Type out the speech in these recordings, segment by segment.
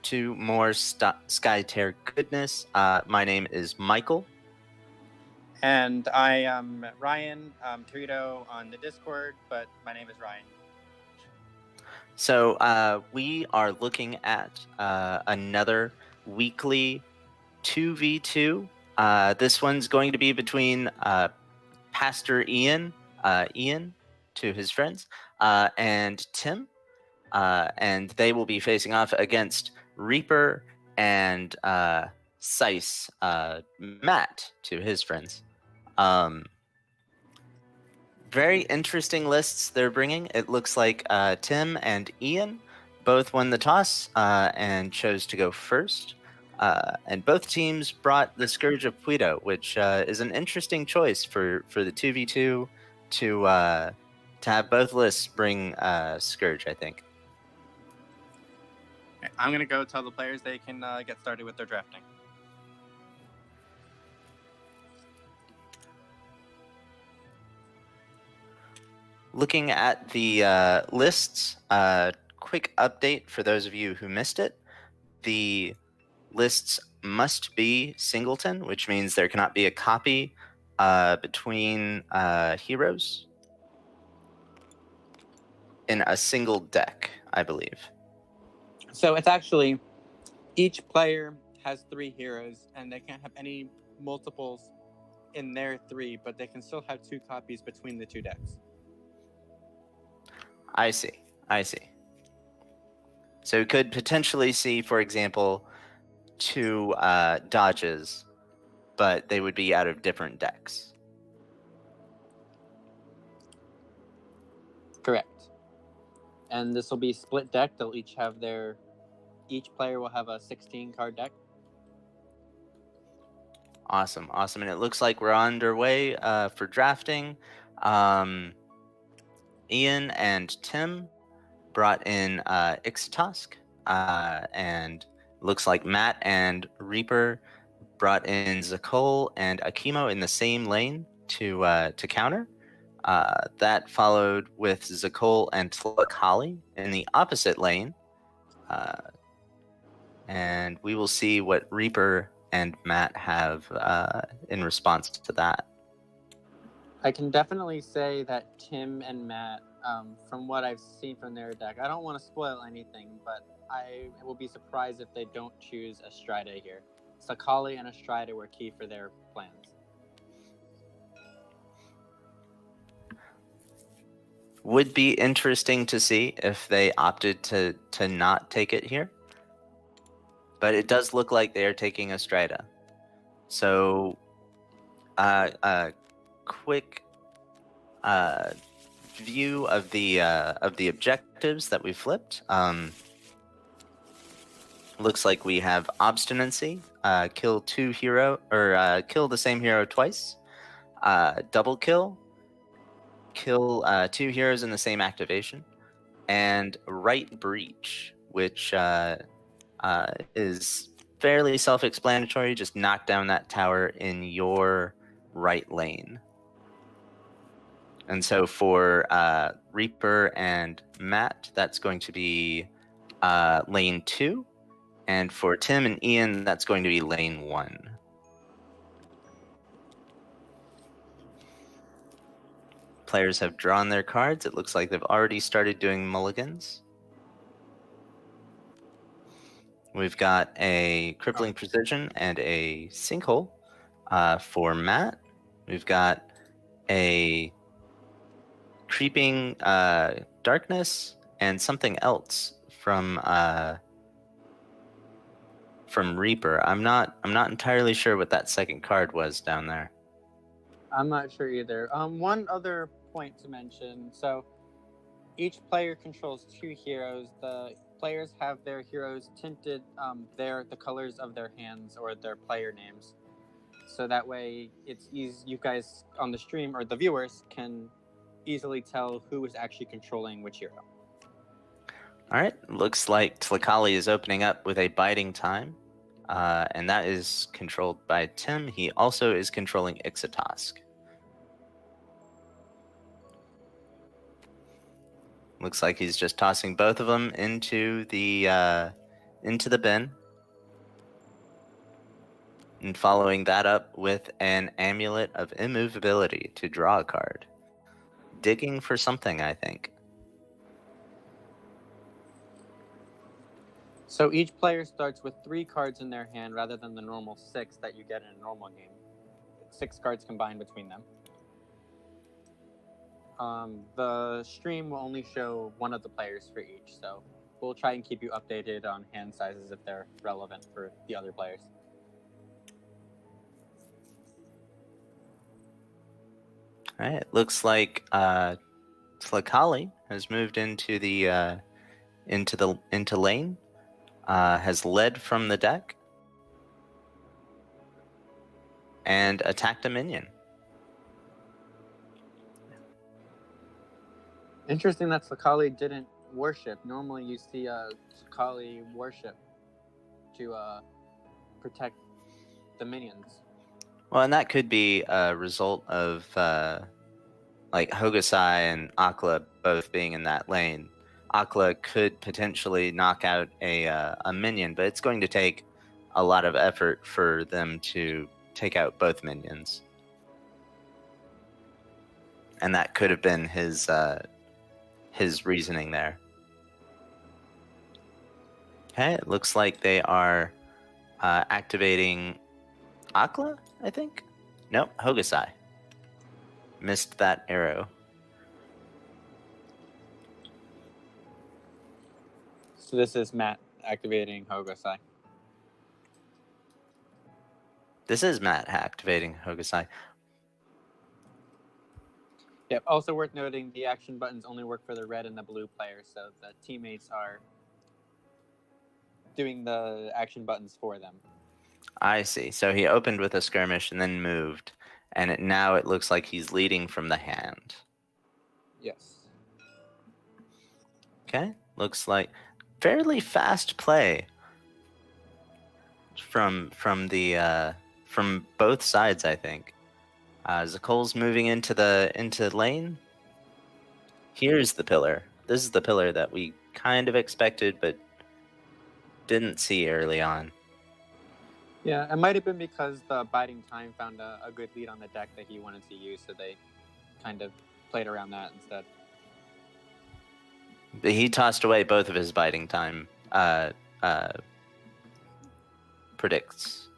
to more Skytear goodness. My name is Michael. And I am Ryan, Torito on the Discord, but my name is Ryan. So we are looking at another weekly 2v2. This one's going to be between Pastor Ian to his friends, and Tim. And they will be facing off against Reapr and Psyce, Matt to his friends. Very interesting lists they're bringing. It looks like Tim and Ian both won the toss and chose to go first. And both teams brought the Scourge of Puido, which is an interesting choice for the 2v2 to have both lists bring Scourge, I think. I'm going to go tell the players they can get started with their drafting. Looking at the lists, quick update for those of you who missed it. The lists must be singleton, which means there cannot be a copy between heroes in a single deck, I believe. So it's actually each player has 3 heroes, and they can't have any multiples in their 3, but they can still have 2 copies between the 2 decks. I see. So we could potentially see, for example, 2 dodges, but they would be out of different decks. Correct. And this will be split deck. They'll each have each player will have a 16-card deck. Awesome. And it looks like we're underway for drafting. Ian and Tim brought in Ian+TimBunn, and looks like Matt and Reapr brought in Zakol and Akimo in the same lane to counter. That followed with Zakol and Tlakali in the opposite lane. And we will see what Reapr and Matt have in response to that. I can definitely say that Tim and Matt, from what I've seen from their deck, I don't want to spoil anything, but I will be surprised if they don't choose Estrada here. Sakali and Estrada were key for their plans. Would be interesting to see if they opted to not take it here. But it does look like they are taking Estrada. So, quick view of the objectives that we flipped. Looks like we have obstinacy, kill kill the same hero twice, double kill 2 heroes in the same activation, and right breach, which is fairly self-explanatory. Just knock down that tower in your right lane. And so for Reapr and Matt, that's going to be lane 2. And for Tim and Ian, that's going to be lane 1. Players have drawn their cards. It looks like they've already started doing mulligans. We've got a Crippling Precision and a Sinkhole for Matt. We've got a Creeping Darkness and something else from Reapr. I'm not entirely sure what that second card was down there. I'm not sure either. One other point to mention. So each player controls 2 heroes. The players have their heroes tinted the colors of their hands or their player names. So that way it's easy, you guys on the stream or the viewers can easily tell who is actually controlling which hero. All right, looks like Tlakali is opening up with a Biding Time, and that is controlled by Tim. He also is controlling Ian+TimBunn. Looks like he's just tossing both of them into the into the bin. And following that up with an Amulet of Immovability to draw a card. Digging for something, I think. So each player starts with 3 cards in their hand rather than the normal 6 that you get in a normal game. 6 cards combined between them. The stream will only show one of the players for each, so we'll try and keep you updated on hand sizes if they're relevant for the other players. All right, it looks like Flakali has moved into the into lane, has led from the deck, and attacked a minion. Interesting that Sakali didn't worship. Normally you see Sakali worship to protect the minions. Well, and that could be a result of like Hokusai and Akla both being in that lane. Akla could potentially knock out a minion, but it's going to take a lot of effort for them to take out both minions. And that could have been his reasoning there. Okay, it looks like they are activating Akla, I think? Nope, Hokusai. Missed that arrow. So this is Matt activating Hokusai. This is Matt activating Hokusai. Yep. Also worth noting, the action buttons only work for the red and the blue players, so the teammates are doing the action buttons for them. I see. So he opened with a skirmish and then moved, and now it looks like he's leading from the hand. Yes. Okay, looks like fairly fast play from both sides, I think. Zakol's moving into lane. Here's the pillar. This is the pillar that we kind of expected, but didn't see early on. Yeah, it might have been because the Biding Time found a good lead on the deck that he wanted to use, so they kind of played around that instead. But he tossed away both of his Biding Time predicts,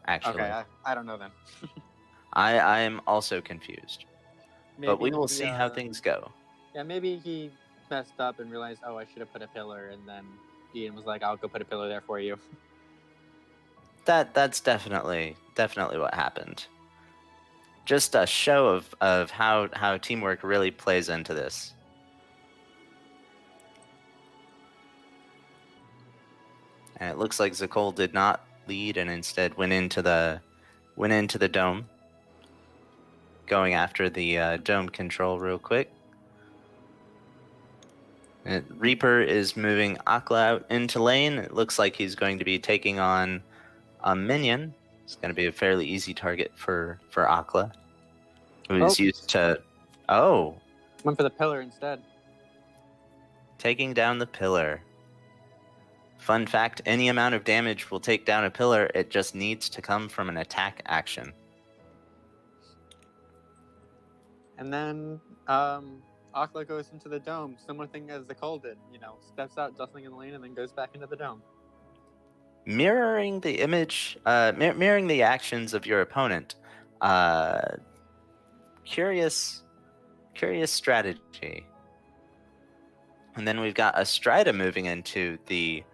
actually. Okay, I don't know then. I'm also confused. Maybe but we will see how things go. Yeah, maybe he messed up and realized, oh, I should have put a pillar, and then Ian was like, I'll go put a pillar there for you. That's definitely what happened. Just a show of how teamwork really plays into this. And it looks like Zakol did not lead and instead went into the dome. Going after the dome control real quick. And Reaper is moving Akla out into lane. It looks like he's going to be taking on a minion. It's going to be a fairly easy target for Akla, who is used to... Oh! Went for the pillar instead. Taking down the pillar. Fun fact, any amount of damage will take down a pillar. It just needs to come from an attack action. And then Akla goes into the dome. Similar thing as the Cole did. Steps out, dustling in the lane, and then goes back into the dome. Mirroring the image, mirroring the actions of your opponent. Curious strategy. And then we've got Astrida moving into the...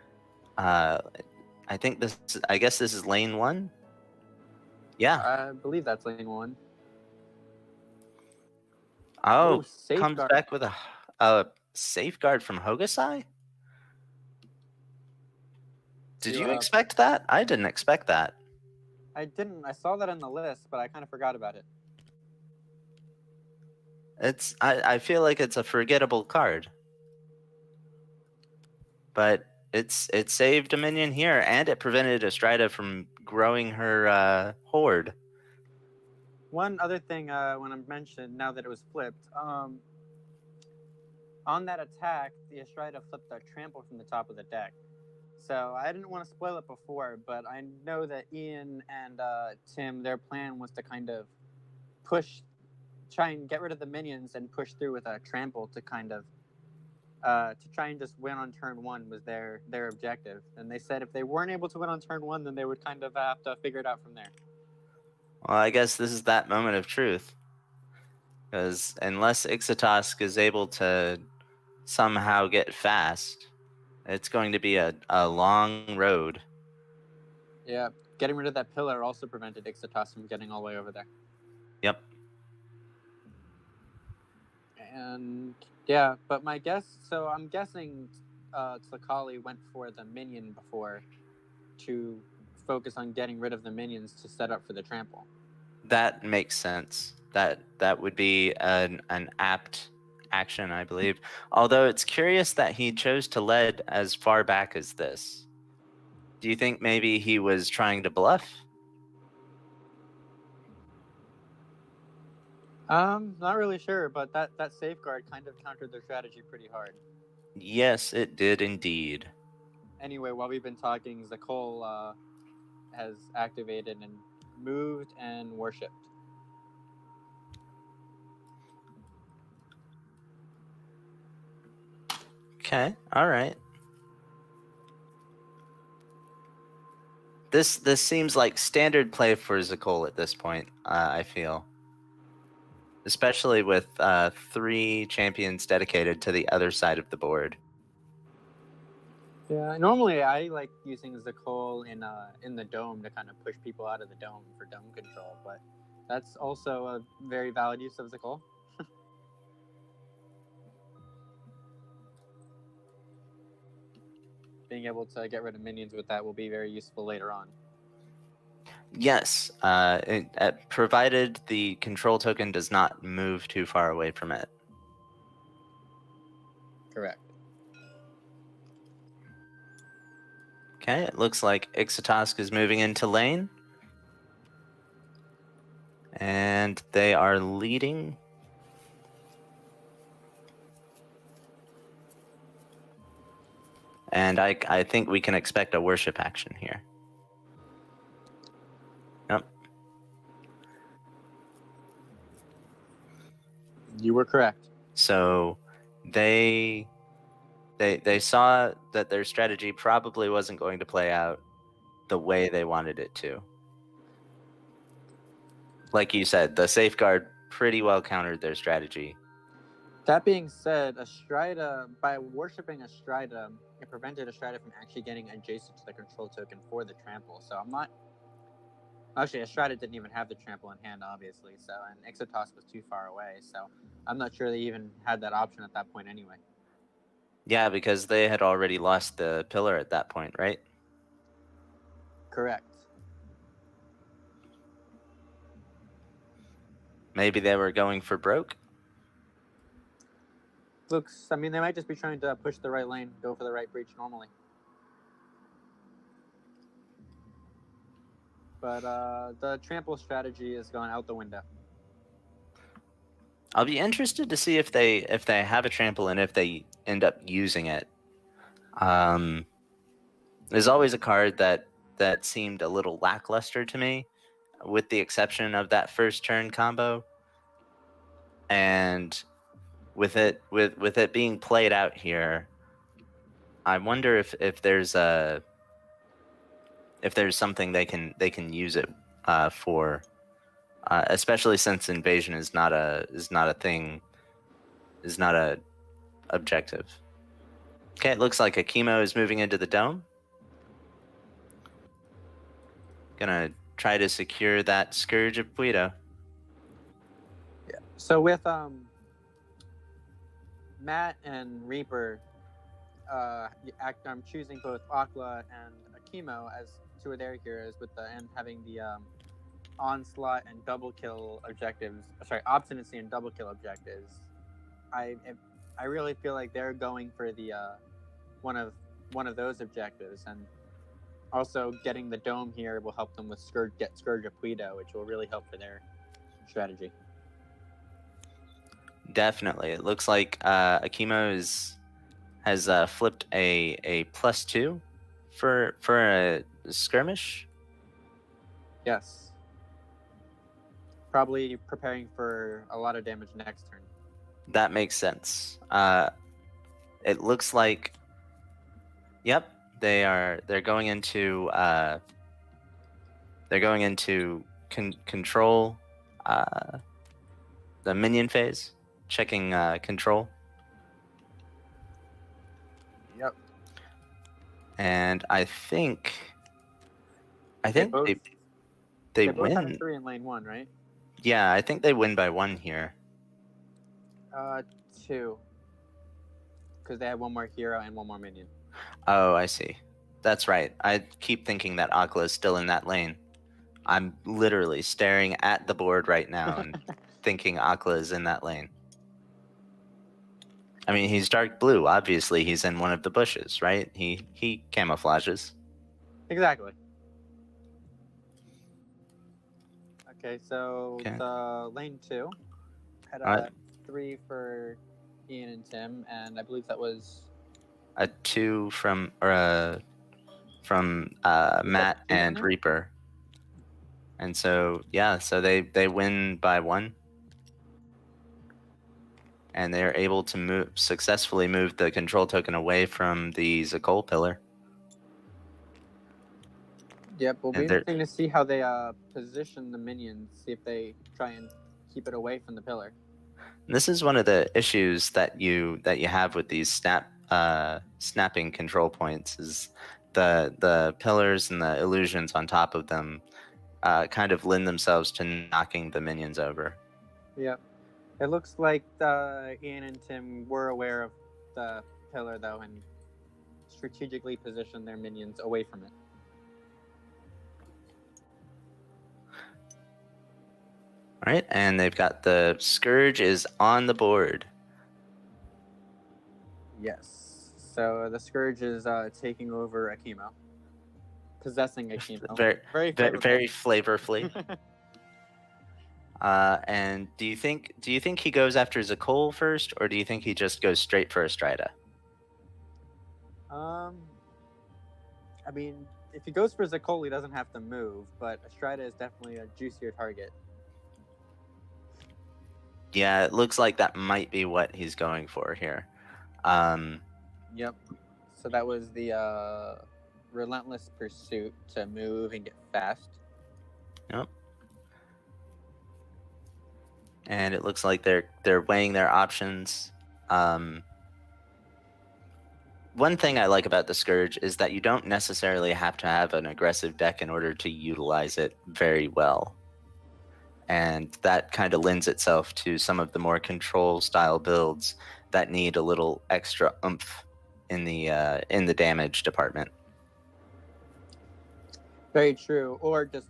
I guess this is lane 1? Yeah. I believe that's lane 1. Oh, comes back with a safeguard from Hokusai? Did you expect that? I didn't expect that. I didn't. I saw that on the list, but I kind of forgot about it. I feel like it's a forgettable card. But it saved a minion here, and it prevented Astrida from growing her horde. One other thing when I mentioned, now that it was flipped, on that attack, the Astrida flipped a trample from the top of the deck. So I didn't want to spoil it before, but I know that Ian and Tim, their plan was to kind of try and get rid of the minions and push through with a trample to kind of to try and just win on turn one was their objective. And they said if they weren't able to win on turn one, then they would kind of have to figure it out from there. Well, I guess this is that moment of truth. Because unless Ixotask is able to somehow get fast, it's going to be a long road. Yeah, getting rid of that pillar also prevented Ixotas from getting all the way over there. Yep. And yeah, but my guess, so I'm guessing Tlakali went for the minion before to focus on getting rid of the minions to set up for the trample. That makes sense. That would be an apt action, I believe. Although it's curious that he chose to lead as far back as this. Do you think maybe he was trying to bluff? Not really sure, but that safeguard kind of countered their strategy pretty hard. Yes, it did indeed. Anyway, while we've been talking, Zakol has activated and moved and worshipped. Okay, all right. This seems like standard play for Zakol at this point, I feel. Especially with 3 champions dedicated to the other side of the board. Yeah, normally I like using Zakol in the dome to kind of push people out of the dome for dome control, but that's also a very valid use of Zakol. Being able to get rid of minions with that will be very useful later on. Yes, provided the control token does not move too far away from it. Correct. Okay, it looks like Ixotask is moving into lane. And they are leading. And I think we can expect a worship action here. Yep. You were correct. So they saw that their strategy probably wasn't going to play out the way they wanted it to. Like you said, the safeguard pretty well countered their strategy. That being said, Astrida, by worshipping Astrida, it prevented Astrida from actually getting adjacent to the control token for the trample. So I'm not. Actually, Astrida didn't even have the trample in hand, obviously. So, and Ixotas was too far away. So I'm not sure they even had that option at that point anyway. Yeah, because they had already lost the pillar at that point, right? Correct. Maybe they were going for broke? Looks, I mean, they might just be trying to push the right lane, go for the right breach normally. But the trample strategy is going out the window. I'll be interested to see if they have a trample and if they end up using it. There's always a card that seemed a little lackluster to me, with the exception of that first turn combo. And with it being played out here, I wonder if there's something they can use it for, especially since invasion is not a objective. Okay, it looks like Akimo is moving into the dome. Gonna try to secure that Scourge of Guido. Yeah. So with Matt and Reaper, I'm choosing both Akla and Akimo as 2 of their heroes, and having the onslaught and double kill objectives. Sorry, obstinacy and double kill objectives. I really feel like they're going for the one of those objectives, and also getting the dome here will help them with Scourge of Guido, which will really help for their strategy. Definitely, it looks like Akimo has flipped a +2 for a skirmish? Yes. Probably preparing for a lot of damage next turn. That makes sense. It looks like, yep, they're going into control the minion phase, checking control. Yep. And I think both, they both have win. 3 in lane 1, right? Yeah, I think they win by 1 here. 2. Because they have 1 more hero and 1 more minion. Oh, I see. That's right. I keep thinking that Akla is still in that lane. I'm literally staring at the board right now and thinking Akla is in that lane. I mean, he's dark blue. Obviously, he's in one of the bushes, right? He camouflages. Exactly. Okay, so Okay. the lane 2 had 3 for Ian and Tim, and I believe that was a 2 from Matt and Reapr. And so yeah, so they win by 1. And they're able to successfully move the control token away from the Zakol pillar. Yep, will be interesting to see how they position the minions, see if they try and keep it away from the pillar. This is one of the issues that you have with these snapping control points, is the pillars and the illusions on top of them kind of lend themselves to knocking the minions over. Yep. It looks like Ian and Tim were aware of the pillar, though, and strategically positioned their minions away from it. All right, and they've got the Scourge is on the board. Yes. So the Scourge is taking over a chemo. Possessing a chemo. Very flavorfully. And do you think he goes after Zakol first, or do you think he just goes straight for Estrida? I mean, if he goes for Zakol, he doesn't have to move, but Estrida is definitely a juicier target. Yeah, it looks like that might be what he's going for here. Yep. So that was the relentless pursuit to move and get fast. Yep. And it looks like they're weighing their options. One thing I like about the Scourge is that you don't necessarily have to have an aggressive deck in order to utilize it very well. And that kind of lends itself to some of the more control style builds that need a little extra oomph in the damage department. Very true. Or just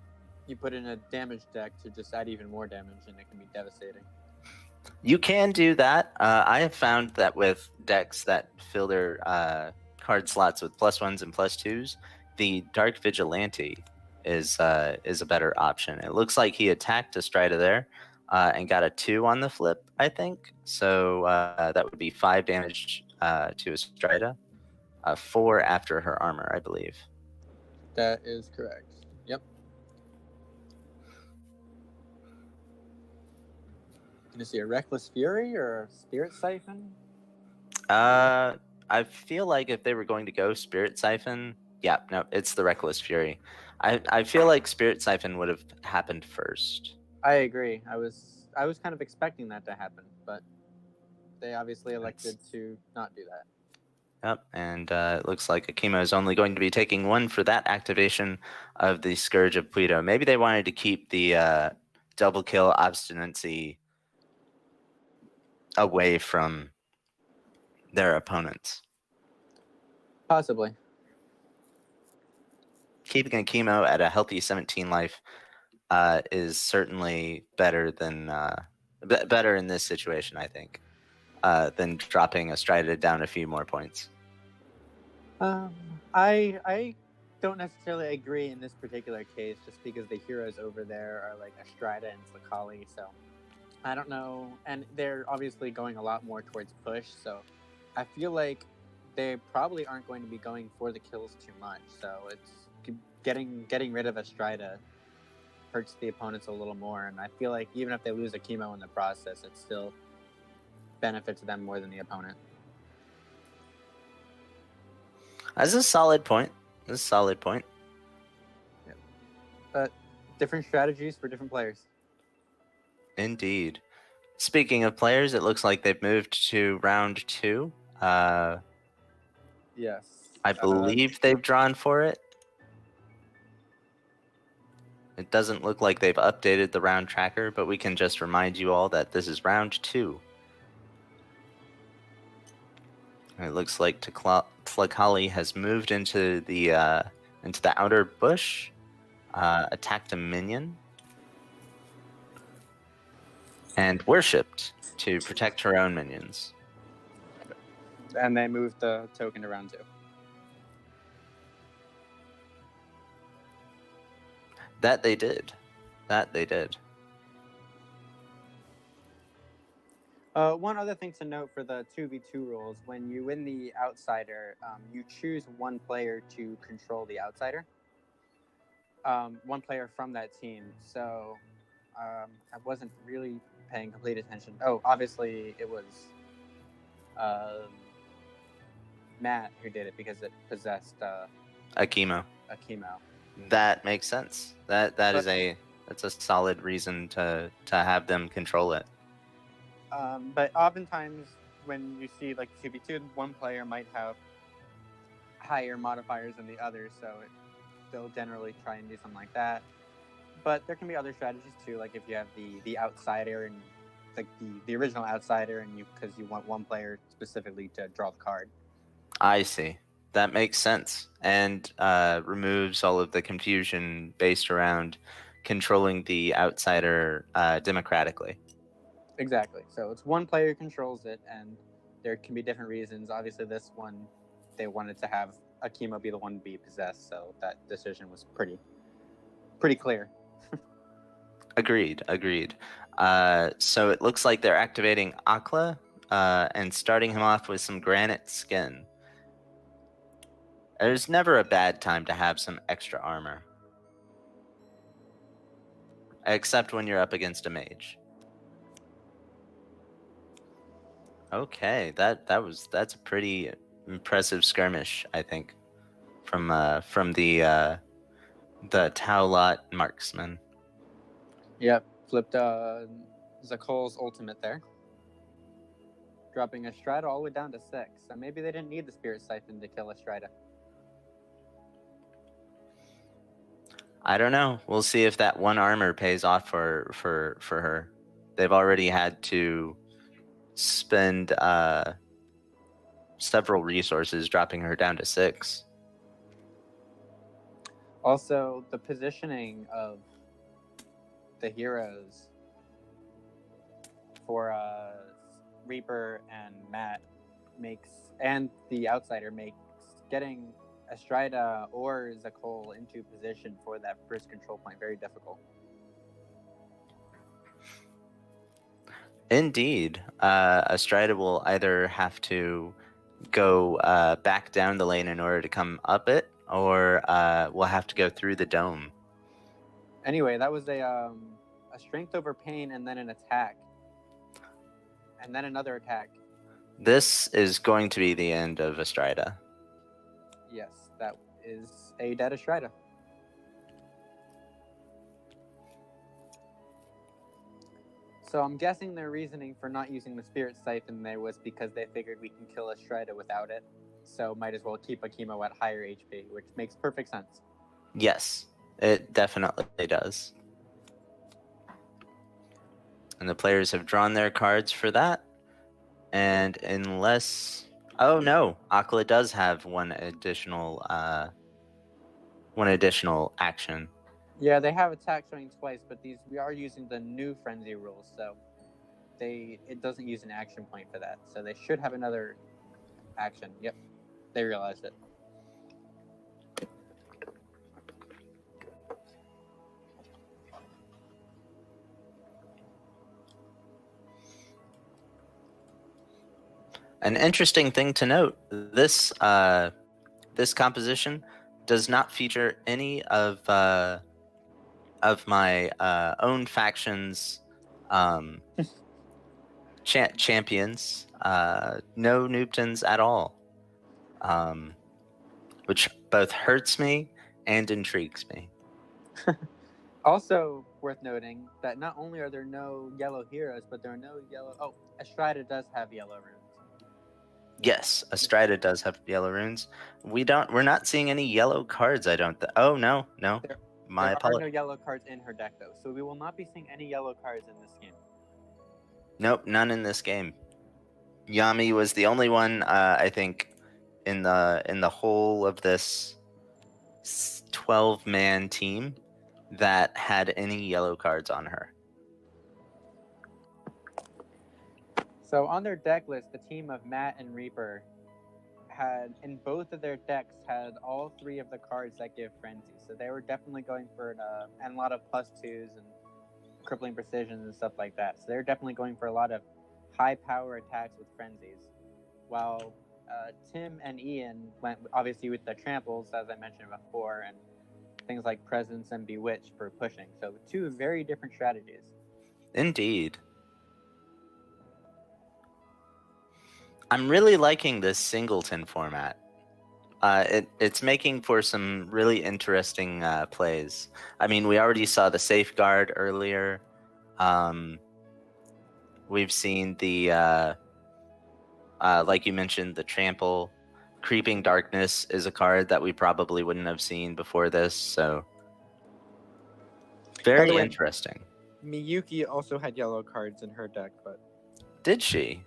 you put in a damage deck to just add even more damage, and it can be devastating. You can do that. I have found that with decks that fill their card slots with +1s and +2s, the Dark Vigilante is a better option. It looks like he attacked Estrida there and got a 2 on the flip, I think. So that would be 5 damage to Estrida, 4 after her armor, I believe. That is correct. Yep. Gonna see a Reckless Fury or a Spirit Siphon? I feel like if they were going to go Spirit Siphon, yeah, no, it's the Reckless Fury. I feel like Spirit Siphon would have happened first. I agree. I was kind of expecting that to happen, but they obviously elected to not do that. Yep, and it looks like Akimo is only going to be taking 1 for that activation of the Scourge of Puido. Maybe they wanted to keep the double kill obstinacy away from their opponents. Possibly. Keeping Akimo at a healthy 17 life is certainly better than better in this situation, I think, than dropping Estrida down a few more points. I don't necessarily agree in this particular case, just because the heroes over there are like Estrida and Slakali, so I don't know. And they're obviously going a lot more towards push, so I feel like they probably aren't going to be going for the kills too much. So it's getting rid of Astrida hurts the opponents a little more, and I feel like even if they lose a chemo in the process, it still benefits them more than the opponent. That's a solid point. That's a solid point. Yep. But different strategies for different players. Indeed. Speaking of players, it looks like they've moved to round 2. Yes. I believe they've drawn for it. It doesn't look like they've updated the round tracker, but we can just remind you all that this is round 2. It looks like Tlakali has moved into the outer bush, attacked a minion, and worshipped to protect her own minions. And they moved the token to round 2. That they did. That they did. One other thing to note for the 2v2 rules, when you win the outsider, you choose one player to control the outsider. One player from that team. So I wasn't really paying complete attention. Oh, obviously it was Matt who did it because it possessed A chemo. a chemo. That makes sense. That's a solid reason to have them control it. But oftentimes when you see like 2v2, one player might have higher modifiers than the other, so they'll generally try and do something like that. But there can be other strategies too, like if you have the outsider and like the original outsider, and because you want one player specifically to draw the card. I see. That makes sense, and removes all of the confusion based around controlling the outsider democratically. Exactly. So it's one player who controls it, and there can be different reasons. Obviously, this one, they wanted to have a chemo be the one to be possessed, so that decision was pretty clear. Agreed. So it looks like they're activating Akla and starting him off with some granite skin. There's never a bad time to have some extra armor. Except when you're up against a mage. Okay, that's a pretty impressive skirmish, I think, from the Taulat marksman. Yep, flipped Zakol's ultimate there, dropping Astrida all the way down to 6. So maybe they didn't need the Spirit Siphon to kill Astrida. I don't know. We'll see if that one armor pays off for her. They've already had to spend several resources dropping her down to 6. Also, the positioning of the heroes for Reaper and Matt and the outsider makes getting Astrida or Zakol into position for that first control point very difficult. Indeed. Astrida will either have to go back down the lane in order to come up it, or we'll have to go through the dome. Anyway, that was a strength over pain and then an attack. And then another attack. This is going to be the end of Astrida. Yes, that is a dead Astrida. So I'm guessing their reasoning for not using the Spirit Siphon there was because they figured we can kill Astrida without it. So might as well keep a chemo at higher HP, which makes perfect sense. Yes, it definitely does. And the players have drawn their cards for that. And unless... Oh no, Akla does have one additional action. Yeah, they have attack showing twice, but we are using the new Frenzy rules, so it doesn't use an action point for that. So they should have another action. Yep, they realized it. An interesting thing to note: this this composition does not feature any of my own factions champions. No Noobtons at all, which both hurts me and intrigues me. Also worth noting that not only are there no yellow heroes, but there are no yellow. Oh, Estrada does have yellow runes. Yes, Estrada does have yellow runes. We're not seeing any yellow cards. I don't. Oh no. My There are apologies. no yellow cards in her deck, though, so we will not be seeing any yellow cards in this game. Nope, none in this game. Yami was the only one, I think, in the whole of this 12-man team that had any yellow cards on her. So on their deck list, the team of Matt and Reapr had, in both of their decks, had all three of the cards that give frenzy. So they were definitely going for and a lot of +2s and crippling precisions and stuff like that. So they're definitely going for a lot of high power attacks with frenzies. While Tim and Ian went obviously with the tramples, as I mentioned before, and things like Presence and Bewitch for pushing. So two very different strategies. Indeed. I'm really liking this singleton format. It's making for some really interesting plays. I mean, we already saw the safeguard earlier. We've seen the like you mentioned, the trample. Creeping Darkness is a card that we probably wouldn't have seen before this, so very interesting. Miyuki also had yellow cards in her deck, but Did she?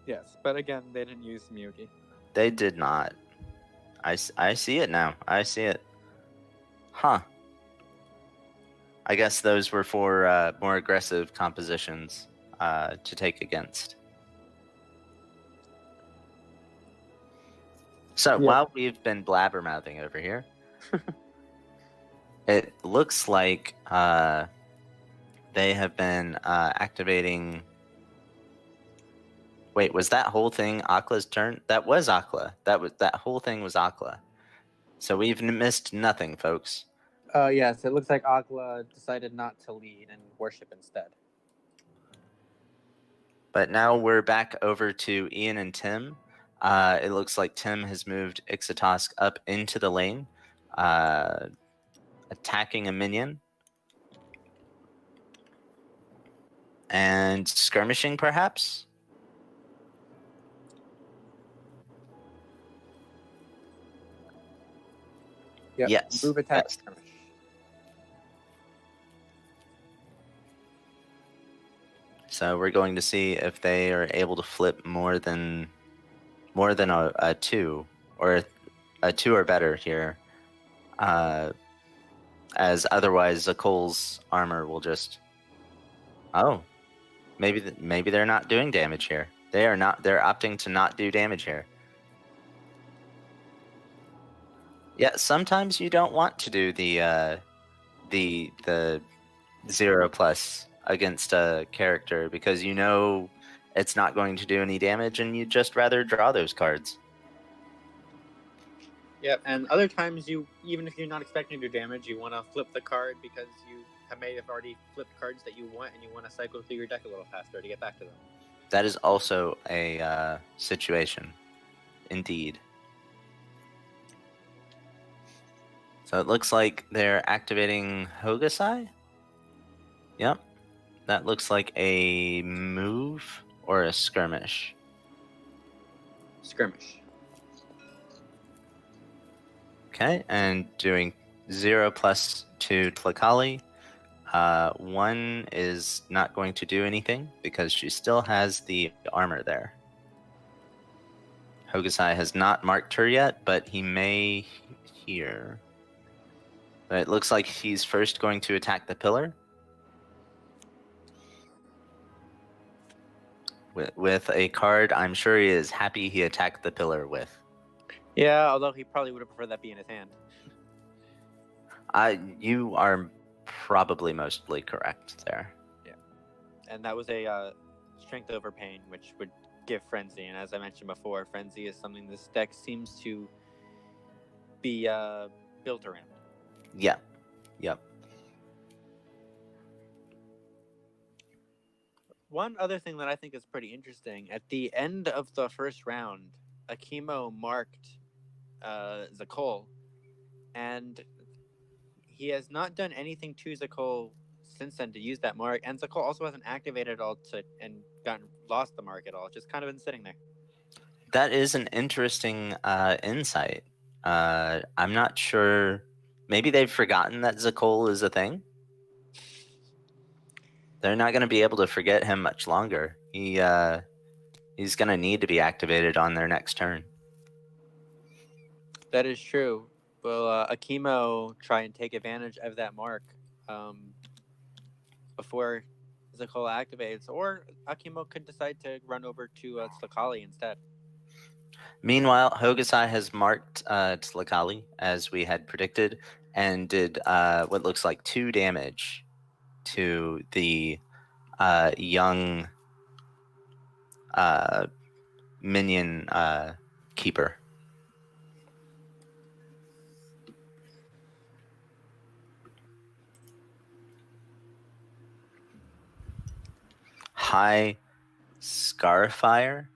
yes, but again, they didn't use Miyuki. They did not. I see it now. I see it. Huh. I guess those were for more aggressive compositions to take against. So while we've been blabbermouthing over here, it looks like they have been activating. Wait, was that whole thing Akla's turn? That was Akla. That whole thing was Akla. So we've missed nothing, folks. Yes, it looks like Akla decided not to lead and worship instead. But now we're back over to Ian and Tim. It looks like Tim has moved Ixatosk up into the lane, attacking a minion. And skirmishing, perhaps? Yep. Yes. Move attack Yes. skirmish. So we're going to see if they are able to flip more than a 2 or a 2 or better here, as otherwise Zakol's armor will just. Oh, maybe they're not doing damage here. They are not. They're opting to not do damage here. Yeah, sometimes you don't want to do the 0+ against a character because you know it's not going to do any damage, and you'd just rather draw those cards. Yep, and other times even if you're not expecting to do damage, you want to flip the card because you may have already flipped cards that you want, and you want to cycle through your deck a little faster to get back to them. That is also a situation, indeed. So it looks like they're activating Hokusai. Yep, that looks like a move or a skirmish. Skirmish. Okay, and doing 0+ to Tlakali. 1 is not going to do anything because she still has the armor there. Hokusai has not marked her yet, but he may here. But it looks like he's first going to attack the pillar. With a card I'm sure he is happy he attacked the pillar with. Yeah, although he probably would have preferred that be in his hand. You are probably mostly correct there. Yeah, and that was a strength over pain, which would give Frenzy. And as I mentioned before, Frenzy is something this deck seems to be built around. Yep. Yep. One other thing that I think is pretty interesting, at the end of the first round, Akimo marked Zakol, and he has not done anything to Zakol since then to use that mark, and Zakol also hasn't activated at all and lost the mark at all. Just kind of been sitting there. That is an interesting insight. I'm not sure. Maybe they've forgotten that Zakol is a thing. They're not going to be able to forget him much longer. He's going to need to be activated on their next turn. That is true. Will Akimo try and take advantage of that mark before Zakol activates, or Akimo could decide to run over to Slakali instead? Meanwhile, Hokusai has marked Tlakali, as we had predicted, and did what looks like 2 damage to the young minion keeper. High Scarifier.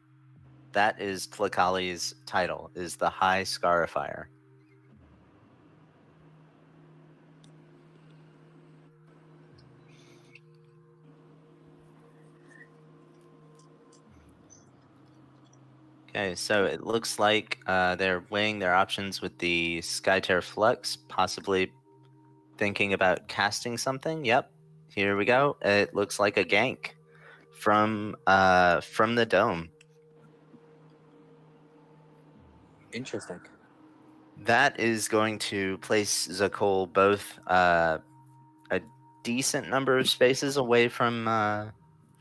That is Tlakali's title, is the High Scarifier. Okay, so it looks like they're weighing their options with the Skytear Flux, possibly thinking about casting something. Yep, here we go. It looks like a gank from the dome. Interesting. That is going to place Zakol both a decent number of spaces away from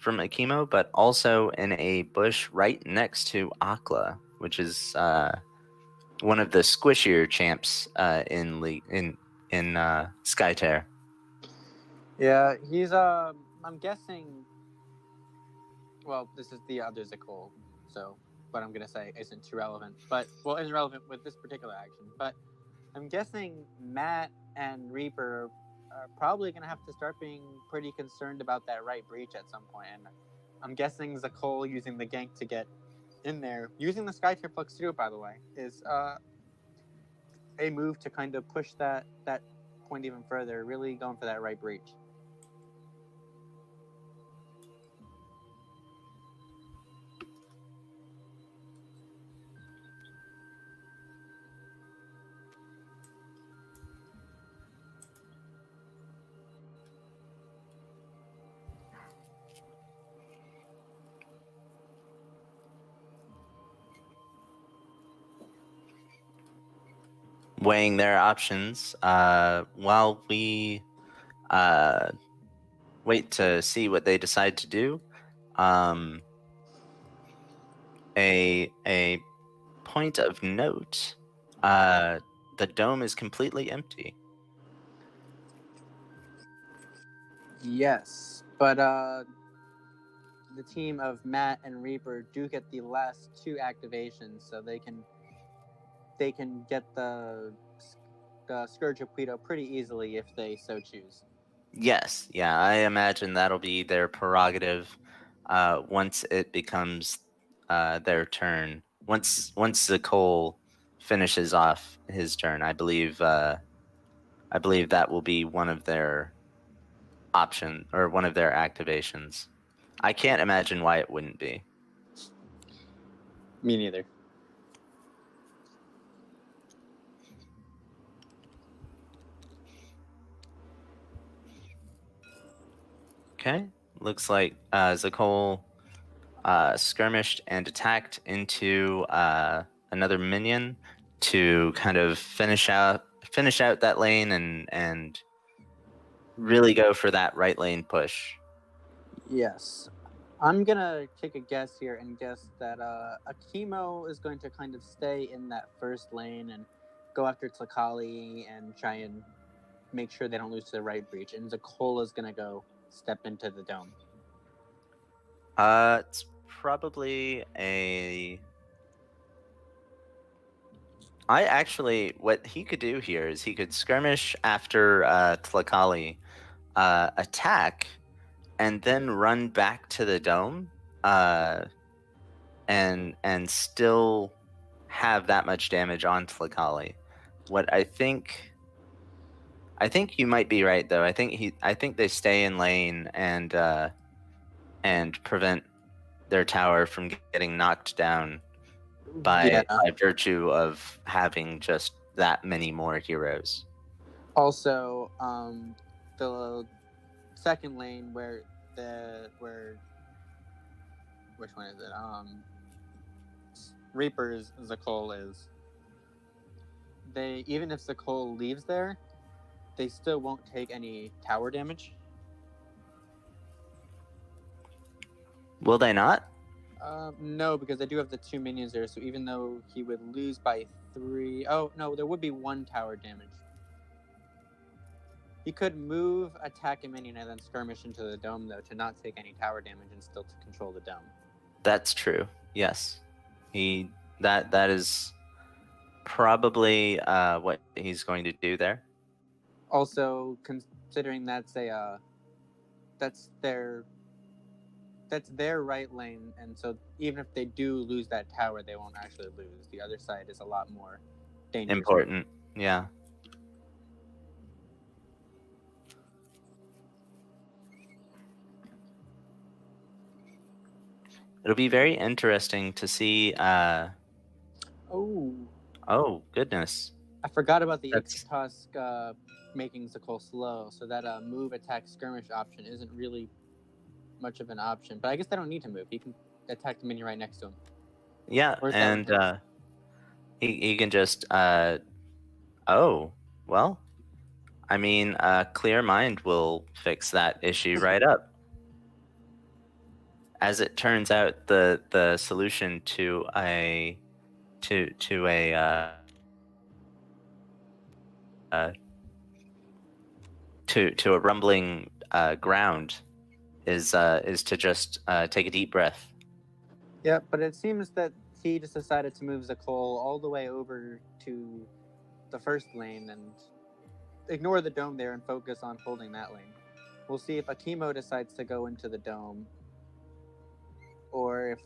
Akimo, but also in a bush right next to Akla, which is one of the squishier champs in Skytear. Yeah, he's I'm guessing. Well, this is the other Zakol, so what I'm gonna say isn't too relevant, but is relevant with this particular action. But I'm guessing Matt and Reaper are probably gonna have to start being pretty concerned about that right breach at some point. And I'm guessing Zakol using the gank to get in there, using the Skytear Flux to do it, by the way, is a move to kind of push that point even further, really going for that right breach. Weighing their options while we wait to see what they decide to do. A point of note, the dome is completely empty. Yes, but the team of Matt and Reaper do get the last 2 activations, so they can get the Scourge of Quito pretty easily if they so choose. Yes, yeah, I imagine that'll be their prerogative once it becomes their turn. Once Zakol finishes off his turn, I believe that will be one of their one of their activations. I can't imagine why it wouldn't be. Me neither. Okay, looks like Zakol skirmished and attacked into another minion to kind of finish out that lane and really go for that right lane push. Yes. I'm gonna take a guess here and guess that Akimo is going to kind of stay in that first lane and go after Tlakali and try and make sure they don't lose to the right breach, and Zakola's gonna go step into the dome. It's probably a. What he could do here is he could skirmish after Tlakali, attack, and then run back to the dome, and still have that much damage on Tlakali. What I think you might be right though. I think they stay in lane and prevent their tower from getting knocked down by virtue of having just that many more heroes. Also, the second lane where which one is it? Reaper's Zakol is. They even if Zakol leaves there, they still won't take any tower damage. Will they not? No, because they do have the 2 minions there. So even though he would lose by 3, oh no, there would be 1 tower damage. He could move, attack a minion, and then skirmish into the dome, though, to not take any tower damage and still to control the dome. That's true. Yes, that is probably what he's going to do there. Also, considering that's their right lane, and so even if they do lose that tower, they won't actually lose. The other side is a lot more dangerous. Important, yeah. It'll be very interesting to see. Oh goodness! I forgot about the Tusk making Zakol slow, so that move, attack, skirmish option isn't really much of an option. But I guess they don't need to move. He can attack the minion right next to him. Yeah, and he can just. Oh well, I mean, Clear Mind will fix that issue right up. As it turns out, the solution to a rumbling ground is to just take a deep breath. Yeah, but it seems that he just decided to move Zakol all the way over to the first lane and ignore the dome there and focus on holding that lane. We'll see if Akimo decides to go into the dome, or if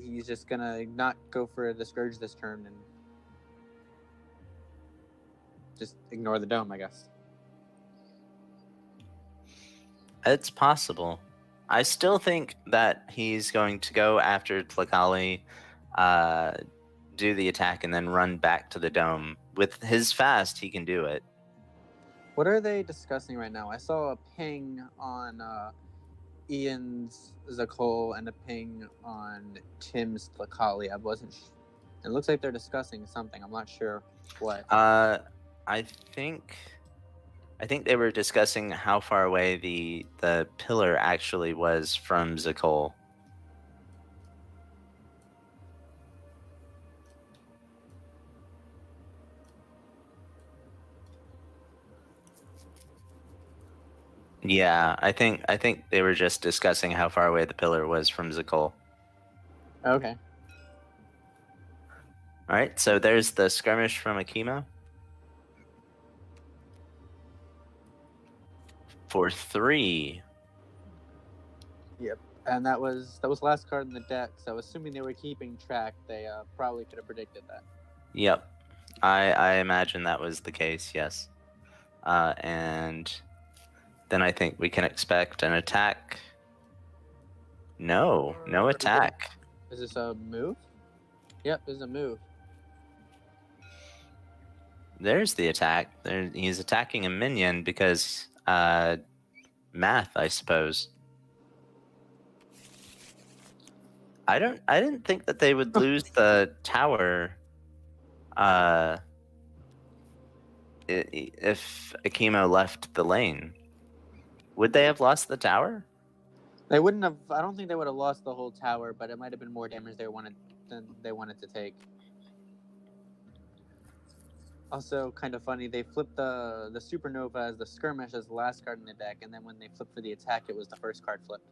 he's just gonna not go for the Scourge this turn and just ignore the dome, I guess. It's possible. I still think that he's going to go after Tlakali, do the attack, and then run back to the dome. With his fast, he can do it. What are they discussing right now? I saw a ping on Ian's Zakol and a ping on Tim's Tlakali. I wasn't. It looks like they're discussing something. I'm not sure what. I think they were discussing how far away the pillar actually was from Zakol. Yeah, I think they were just discussing how far away the pillar was from Zakol. Okay. All right, so there's the skirmish from Akimo. For 3. Yep, and that was the last card in the deck. So assuming they were keeping track, they probably could have predicted that. Yep, I imagine that was the case. Yes, and then I think we can expect an attack. No attack. Is this a move? Yep, there's a move. There's the attack. He's attacking a minion because math, I suppose. I didn't think that they would lose the tower if Akimo left the lane. Would they have lost the tower? They wouldn't have. I don't think they would have lost the whole tower, but it might have been more damage than they wanted to take. Also, kind of funny, they flipped the Supernova as the skirmish as the last card in the deck, and then when they flipped for the attack, it was the first card flipped.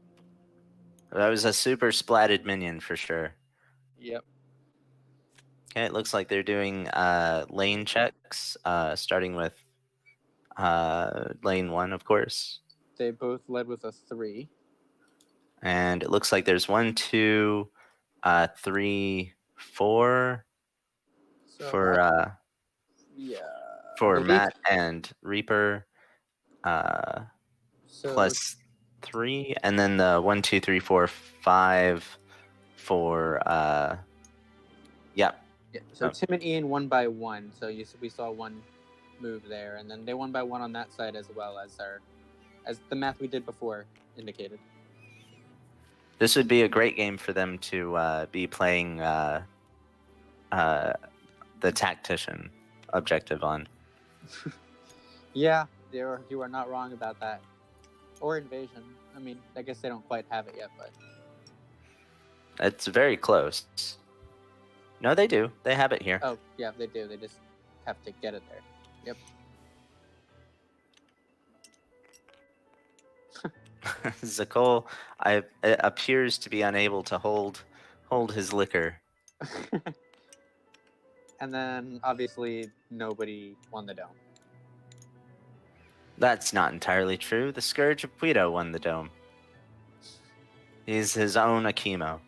That was a super splatted minion for sure. Yep. Okay, it looks like they're doing lane checks, starting with lane 1, of course. They both led with a 3. And it looks like there's 1, 2, 3, 4 So for yeah, I for believe Matt and Reaper, so. plus 3, and then the 1, 2, 3, 4, 5 for yep. Yeah, so Oh. Tim and Ian 1 by 1. So we saw one move there, and then they 1 by 1 on that side as well as the math we did before indicated. This would be a great game for them to be playing the tactician objective on. Yeah, you are not wrong about that. Or invasion. I mean, I guess they don't quite have it yet, but It's very close. No, they do. They have it here. oh yeah, they do. They just have to get it there. Yep. Zakol appears to be unable to hold his liquor. And then obviously nobody won the dome. That's not entirely true. The Scourge of Puido won the dome. He's his own Akimo.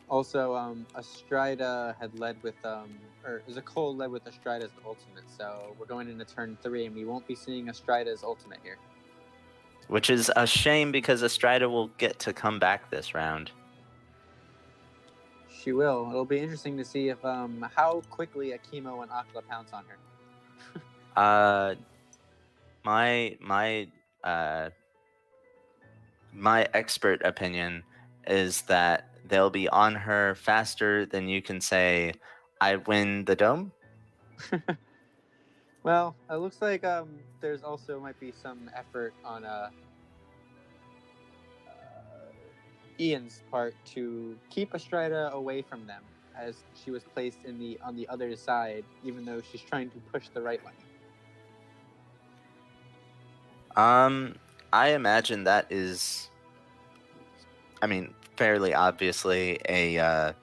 Also, Astrida had led with or Zakol led with Astrida's ultimate, so we're going into turn 3, and we won't be seeing Astrida's ultimate here. Which is a shame because Astrida will get to come back this round. She will. It'll be interesting to see if how quickly Akimo and Akla pounce on her. My expert opinion is that they'll be on her faster than you can say, I win the dome. Well, it looks like there's also might be some effort on Ian's part to keep Astrida away from them, as she was placed on the other side, even though she's trying to push the right lane. I imagine that is, fairly obviously a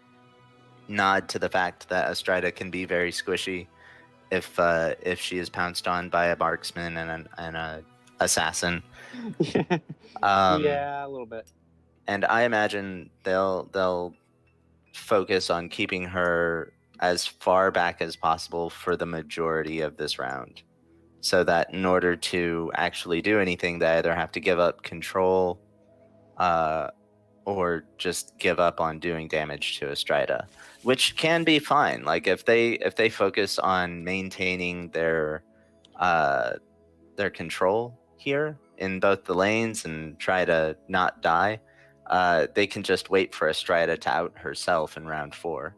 nod to the fact that Astrida can be very squishy if she is pounced on by a marksman and an assassin. Yeah, a little bit. And I imagine they'll focus on keeping her as far back as possible for the majority of this round, so that in order to actually do anything, they either have to give up control, or just give up on doing damage to Astrida, which can be fine. Like if they focus on maintaining their control here in both the lanes and try to not die, they can just wait for Astrida to out herself in round 4.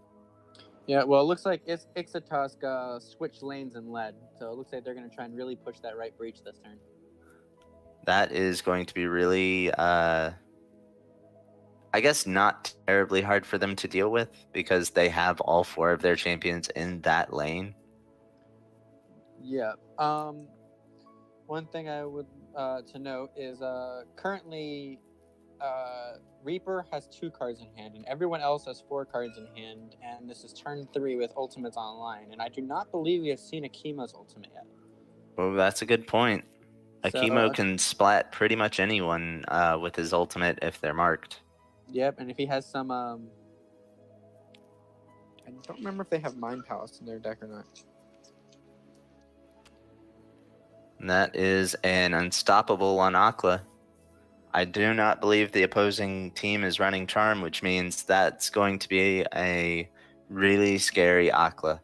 Yeah, well, it looks like Ixatusk switched lanes and led, so it looks like they're going to try and really push that right breach this turn. That is going to be really, I guess, not terribly hard for them to deal with because they have all 4 of their champions in that lane. Yeah. One thing I would to note is currently Reaper has 2 cards in hand, and everyone else has 4 cards in hand, and this is turn 3 with ultimates online, and I do not believe we have seen Akimo's ultimate yet. Well, that's a good point. Akimo So, can splat pretty much anyone with his ultimate if they're marked. Yep, and if he has some I don't remember if they have Mind Palace in their deck or not. And that is an unstoppable on Akla. I do not believe the opposing team is running Charm, which means that's going to be a really scary Akla.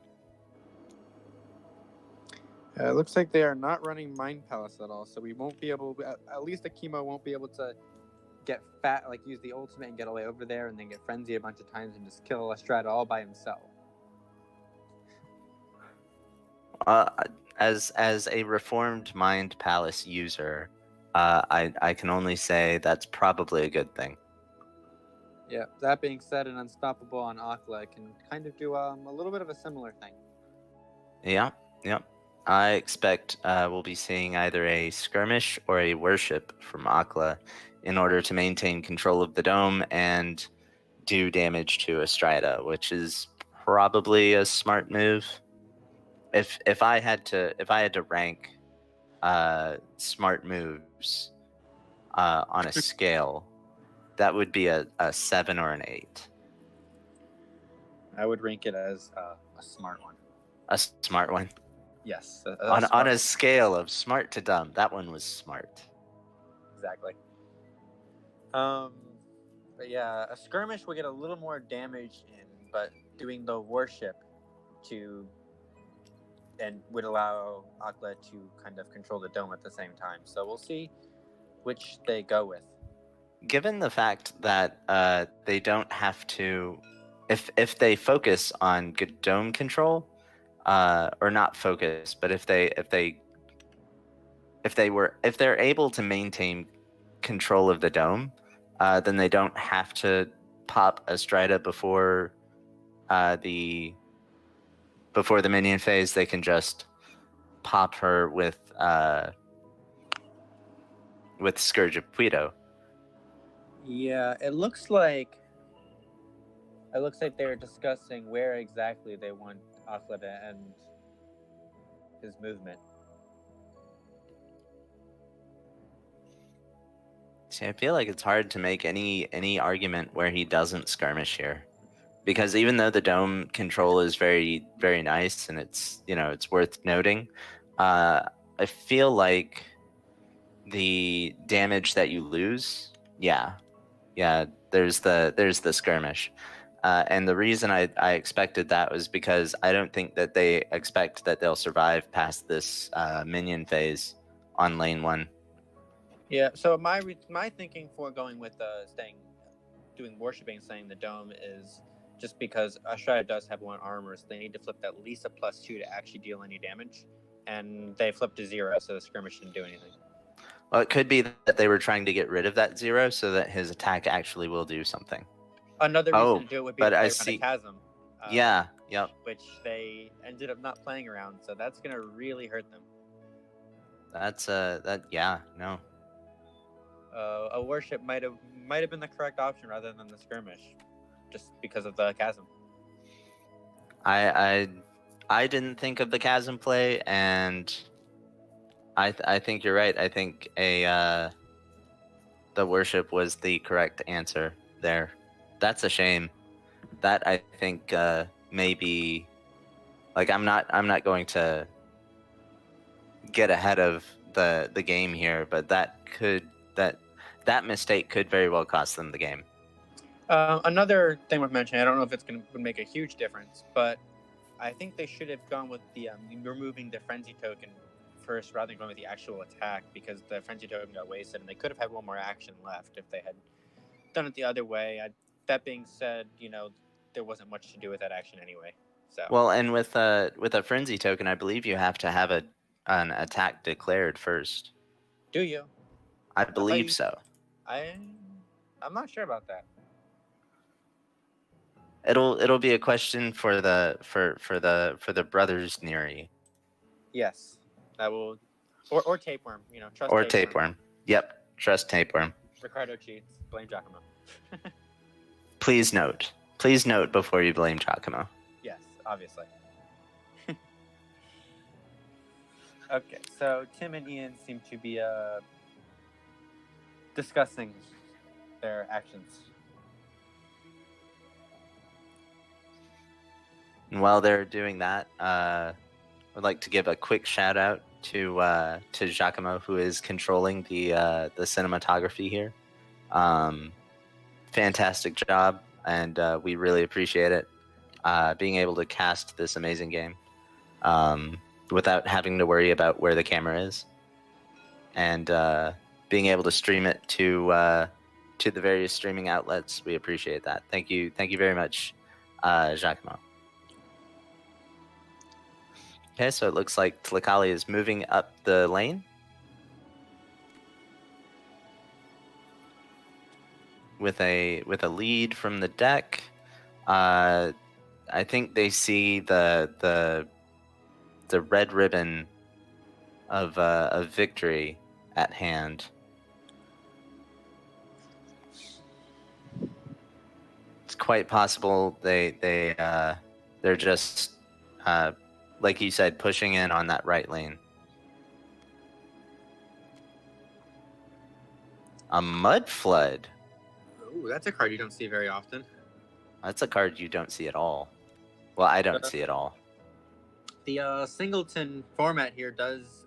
It looks like they are not running Mind Palace at all, so we won't be able. At least Akimo won't be able to get fat, like use the ultimate and get away over there, and then get frenzied a bunch of times and just kill Astrida all by himself. As a reformed Mind Palace user, I can only say that's probably a good thing. Yeah. That being said, an unstoppable on Akla can kind of do a little bit of a similar thing. Yep. I expect we'll be seeing either a skirmish or a worship from Akla in order to maintain control of the dome and do damage to Estrida, which is probably a smart move. If I had to rank smart moves on a scale, that would be a 7 or an 8. I would rank it as a smart one. A smart one. Yes. On a scale of smart to dumb, that one was smart. Exactly. But yeah, a skirmish will get a little more damage in, but doing the worship would allow Akla to kind of control the dome at the same time. So we'll see which they go with. Given the fact that they don't have to, if they focus on good dome control, or not focus, but if they're able to maintain control of the dome, then they don't have to pop Estrida before the minion phase. They can just pop her with Scourge of Puido. Yeah, it looks like they're discussing where exactly they want Akla to end his movement. See, I feel like it's hard to make any argument where he doesn't skirmish here, because even though the dome control is very, very nice and it's worth noting, I feel like the damage that you lose, yeah, there's the skirmish, and the reason I expected that was because I don't think that they expect that they'll survive past this minion phase on lane 1. Yeah, so my thinking for going with doing worshiping, saying the dome is just because Estrida does have 1 armor, so they need to flip at least a +2 to actually deal any damage, and they flipped to 0, so the skirmish didn't do anything. Well, it could be that they were trying to get rid of that 0 so that his attack actually will do something. Another reason to do it would be to play around a chasm. Yeah, yep. Which they ended up not playing around, so that's gonna really hurt them. That's no. A worship might have been the correct option rather than the skirmish, just because of the chasm. I didn't think of the chasm play, and I think you're right. I think the worship was the correct answer there. That's a shame. That I think maybe, like, I'm not going to get ahead of the game here, but that mistake could very well cost them the game. Another thing worth mentioning, I don't know if would make a huge difference, but I think they should have gone with the removing the frenzy token first rather than going with the actual attack, because the frenzy token got wasted and they could have had 1 more action left if they had done it the other way. That being said, there wasn't much to do with that action anyway. So well, and with a frenzy token, I believe you have to have an attack declared first. Do you? I believe so. I'm not sure about that. It'll be a question for the brothers Neri. Yes, that will, or tapeworm. Trust. Or tapeworm. Yep, trust tapeworm. Ricardo cheats. Blame Giacomo. Please note before you blame Giacomo. Yes, obviously. Okay, so Tim and Ian seem to be discussing their actions. And while they're doing that, I'd like to give a quick shout out to Giacomo, who is controlling the cinematography here. Fantastic job, and we really appreciate it. Being able to cast this amazing game without having to worry about where the camera is, and being able to stream it to the various streaming outlets. We appreciate that. Thank you very much, Giacomo. Okay, so it looks like Tlakali is moving up the lane with a lead from the deck. I think they see the red ribbon of victory at hand. It's quite possible they're just like you said, pushing in on that right lane. A Mud Flood. Ooh, that's a card you don't see very often. That's a card you don't see at all. Well, I don't see at all. The singleton format here does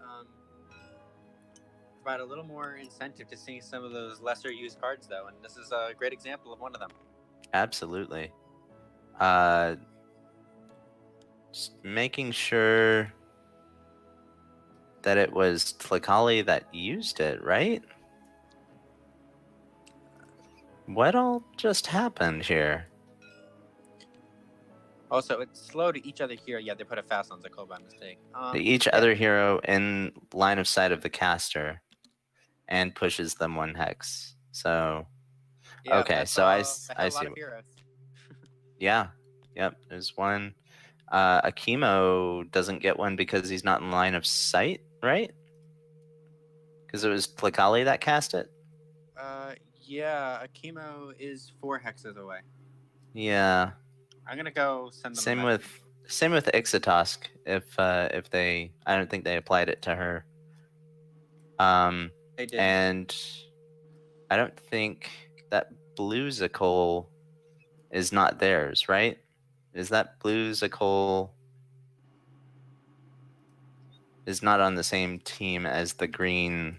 provide a little more incentive to seeing some of those lesser used cards, though, and this is a great example of one of them. Absolutely. Just making sure that it was Tlakali that used it, right? What all just happened here? Also, it's slow to each other here. Yeah, they put a fast on Zakol by mistake. Each other hero in line of sight of the caster and pushes them 1 hex. So, yeah, okay, so I a see. lot of heroes. Yeah, yep, there's one. Akimo doesn't get one because he's not in line of sight, right? Because it was Tlakali that cast it? Yeah, Akimo is 4 hexes away. Yeah. I'm gonna go send them. Same with Ixatosk. If they, I don't think they applied it to her. They did. And I don't think that blue Zakol is not theirs, right? Is that blue Zakol is not on the same team as the green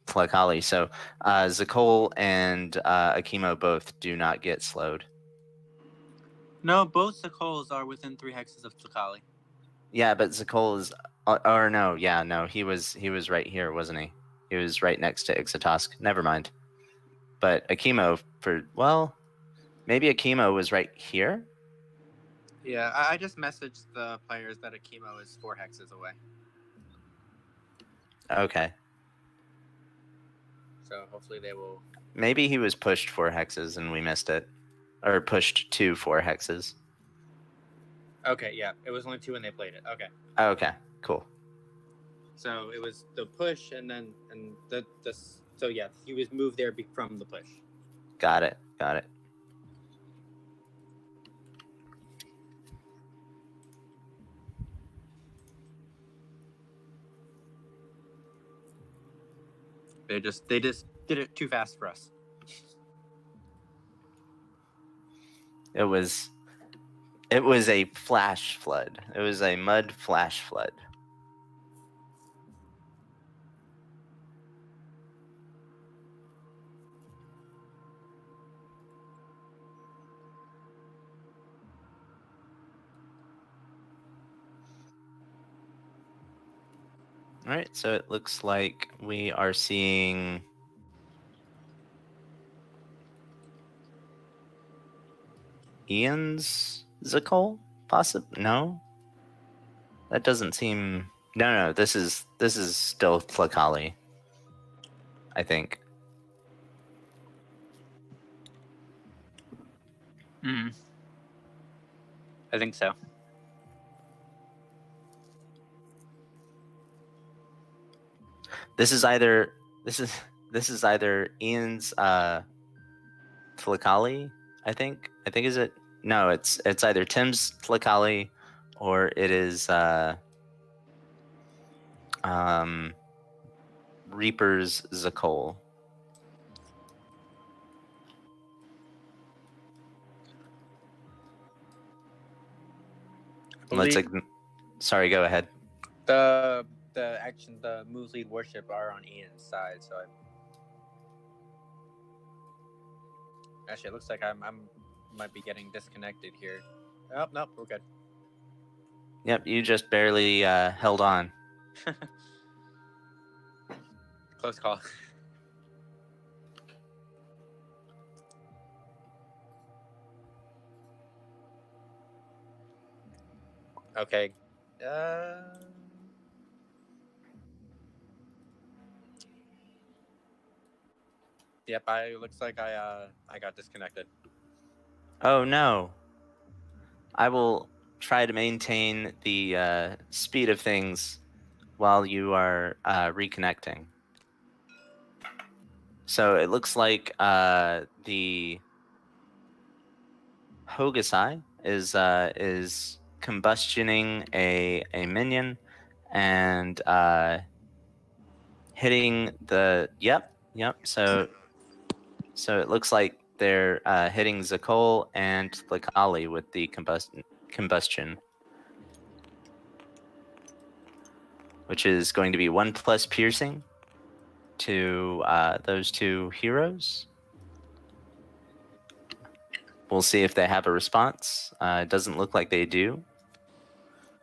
Tlakali. So Zakol and Akimo both do not get slowed. No, both Zakols are within 3 hexes of Tlakali. Yeah, but Zakol is, or no, yeah, no, he was right here, wasn't he? He was right next to Ixatosk. Never mind. But Akimo, maybe Akimo was right here? Yeah, I just messaged the players that Akimo is 4 hexes away. Okay. So hopefully they will. Maybe he was pushed 4 hexes and we missed it. Or pushed 2 4 hexes. Okay, yeah, it was only 2 when they played it. Okay. Okay, cool. So it was the push so yeah, he was moved there from the push. Got it. They just did it too fast for us. It was a flash flood. It was a mud flash flood. All right, so it looks like we are seeing Ian's Zakol, possibly? No, that doesn't seem. No. This is still Tlakali, I think. I think so. This is either Ian's Tlakali, I think. Is it? No, it's either Tim's Tlakali or it is Reaper's Zakol. Sorry, go ahead. The moves lead worship are on Ian's side, so actually it looks like I'm might be getting disconnected here. Oh, nope, we're good. Yep, you just barely held on. Close call. Okay. Yep, looks like I got disconnected. Oh no. I will try to maintain the speed of things while you are reconnecting. So it looks like the Hokusai is combustioning a minion and hitting the yep. So it looks like they're hitting Zakol and Lakali with the combustion, which is going to be 1+ piercing to those two heroes. We'll see if they have a response. It doesn't look like they do.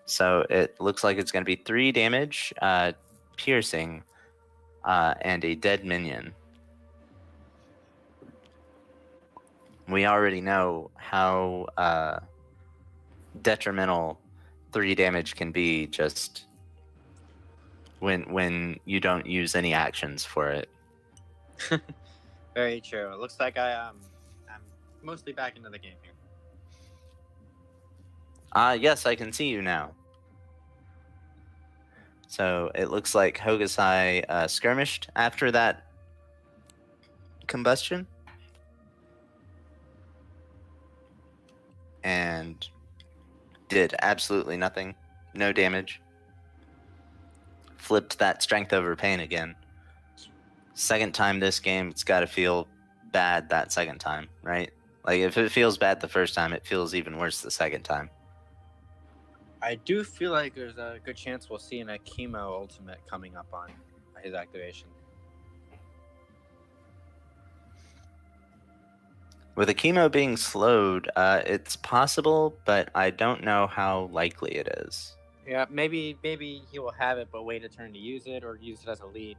So it looks like it's going to be 3 damage, piercing, and a dead minion. We already know how detrimental 3 damage can be just when you don't use any actions for it. Very true. It looks like I'm mostly back into the game here. Yes, I can see you now. So it looks like Hokusai skirmished after that combustion. And did absolutely nothing. No damage. Flipped that strength over pain again. Second time this game, it's got to feel bad that second time, right? Like, if it feels bad the first time, it feels even worse the second time. I do feel like there's a good chance we'll see an Akimo ultimate coming up on his activation. With Akimo being slowed, it's possible, but I don't know how likely it is. Yeah, maybe he will have it, but wait a turn to use it, or use it as a lead.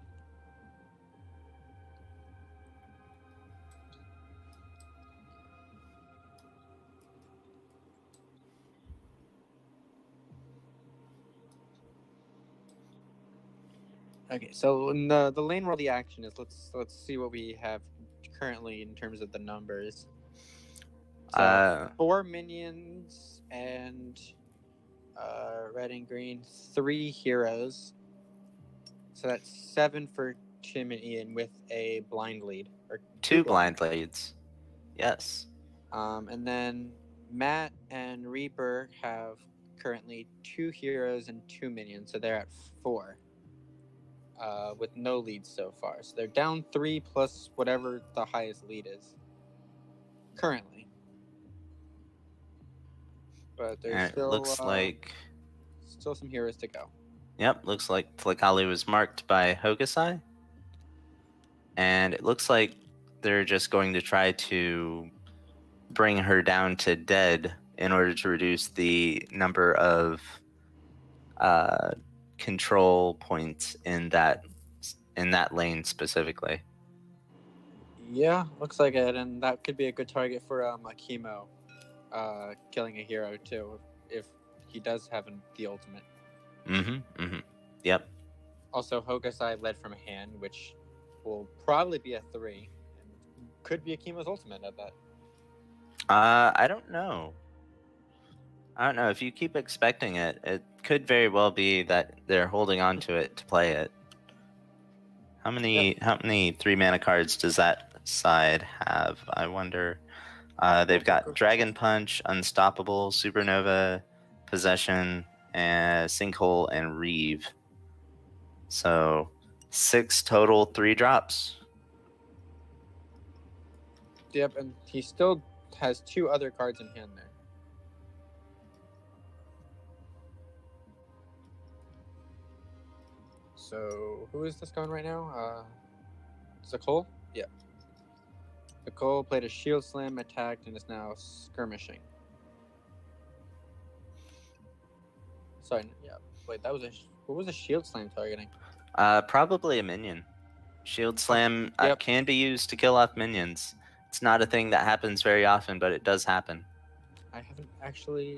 Okay, so in the lane where the action is, let's see what we have currently in terms of the numbers. So 4 minions and red and green, 3 heroes. So that's 7 for Tim and Ian with a blind lead, or 2 blind leads. Yes. And then Matt and Reaper have currently 2 heroes and 2 minions, so they're at 4. With no leads so far. So they're down 3 plus whatever the highest lead is currently. But there's still looks like still some heroes to go. Yep, looks like Tlakali was marked by Hokusai. And it looks like they're just going to try to bring her down to dead in order to reduce the number of control points in that lane specifically. Yeah, looks like it, and that could be a good target for Akimo, killing a hero too, if he does have the ultimate. Yep. Also, Hokusai led from hand, which will probably be a 3, and could be Akimo's ultimate at that. I don't know. If you keep expecting it, it could very well be that they're holding on to it to play it. How many 3-mana cards does that side have? I wonder. They've got Dragon Punch, Unstoppable, Supernova, Possession, and Sinkhole, and Reeve. So 6 total 3 drops. Yep, and he still has 2 other cards in hand there. So, who is this going right now? Zakol? Yeah. Zakol played a Shield Slam, attacked, and is now skirmishing. Sorry, yeah. Wait, what was a Shield Slam targeting? Probably a minion. Shield Slam can be used to kill off minions. It's not a thing that happens very often, but it does happen. I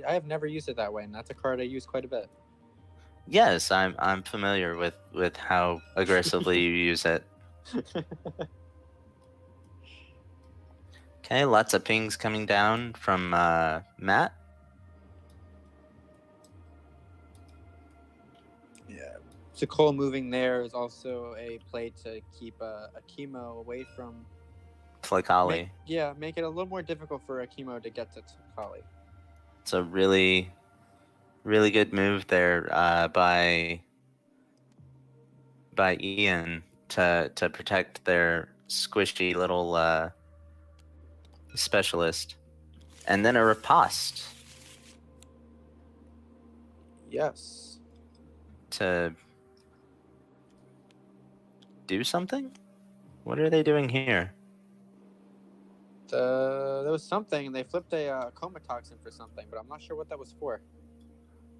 have never used it that way, and that's a card I use quite a bit. Yes, I'm familiar with how aggressively you use it. Okay, lots of pings coming down from Matt. Yeah. Soul moving there is also a play to keep a chemo away from. Tlakali. Make it a little more difficult for a chemo to get to Tlakali. It's a really, really good move there by Ian to protect their squishy little specialist, and then a riposte. Yes. To do something? What are they doing here? There was something. They flipped a coma toxin for something, but I'm not sure what that was for.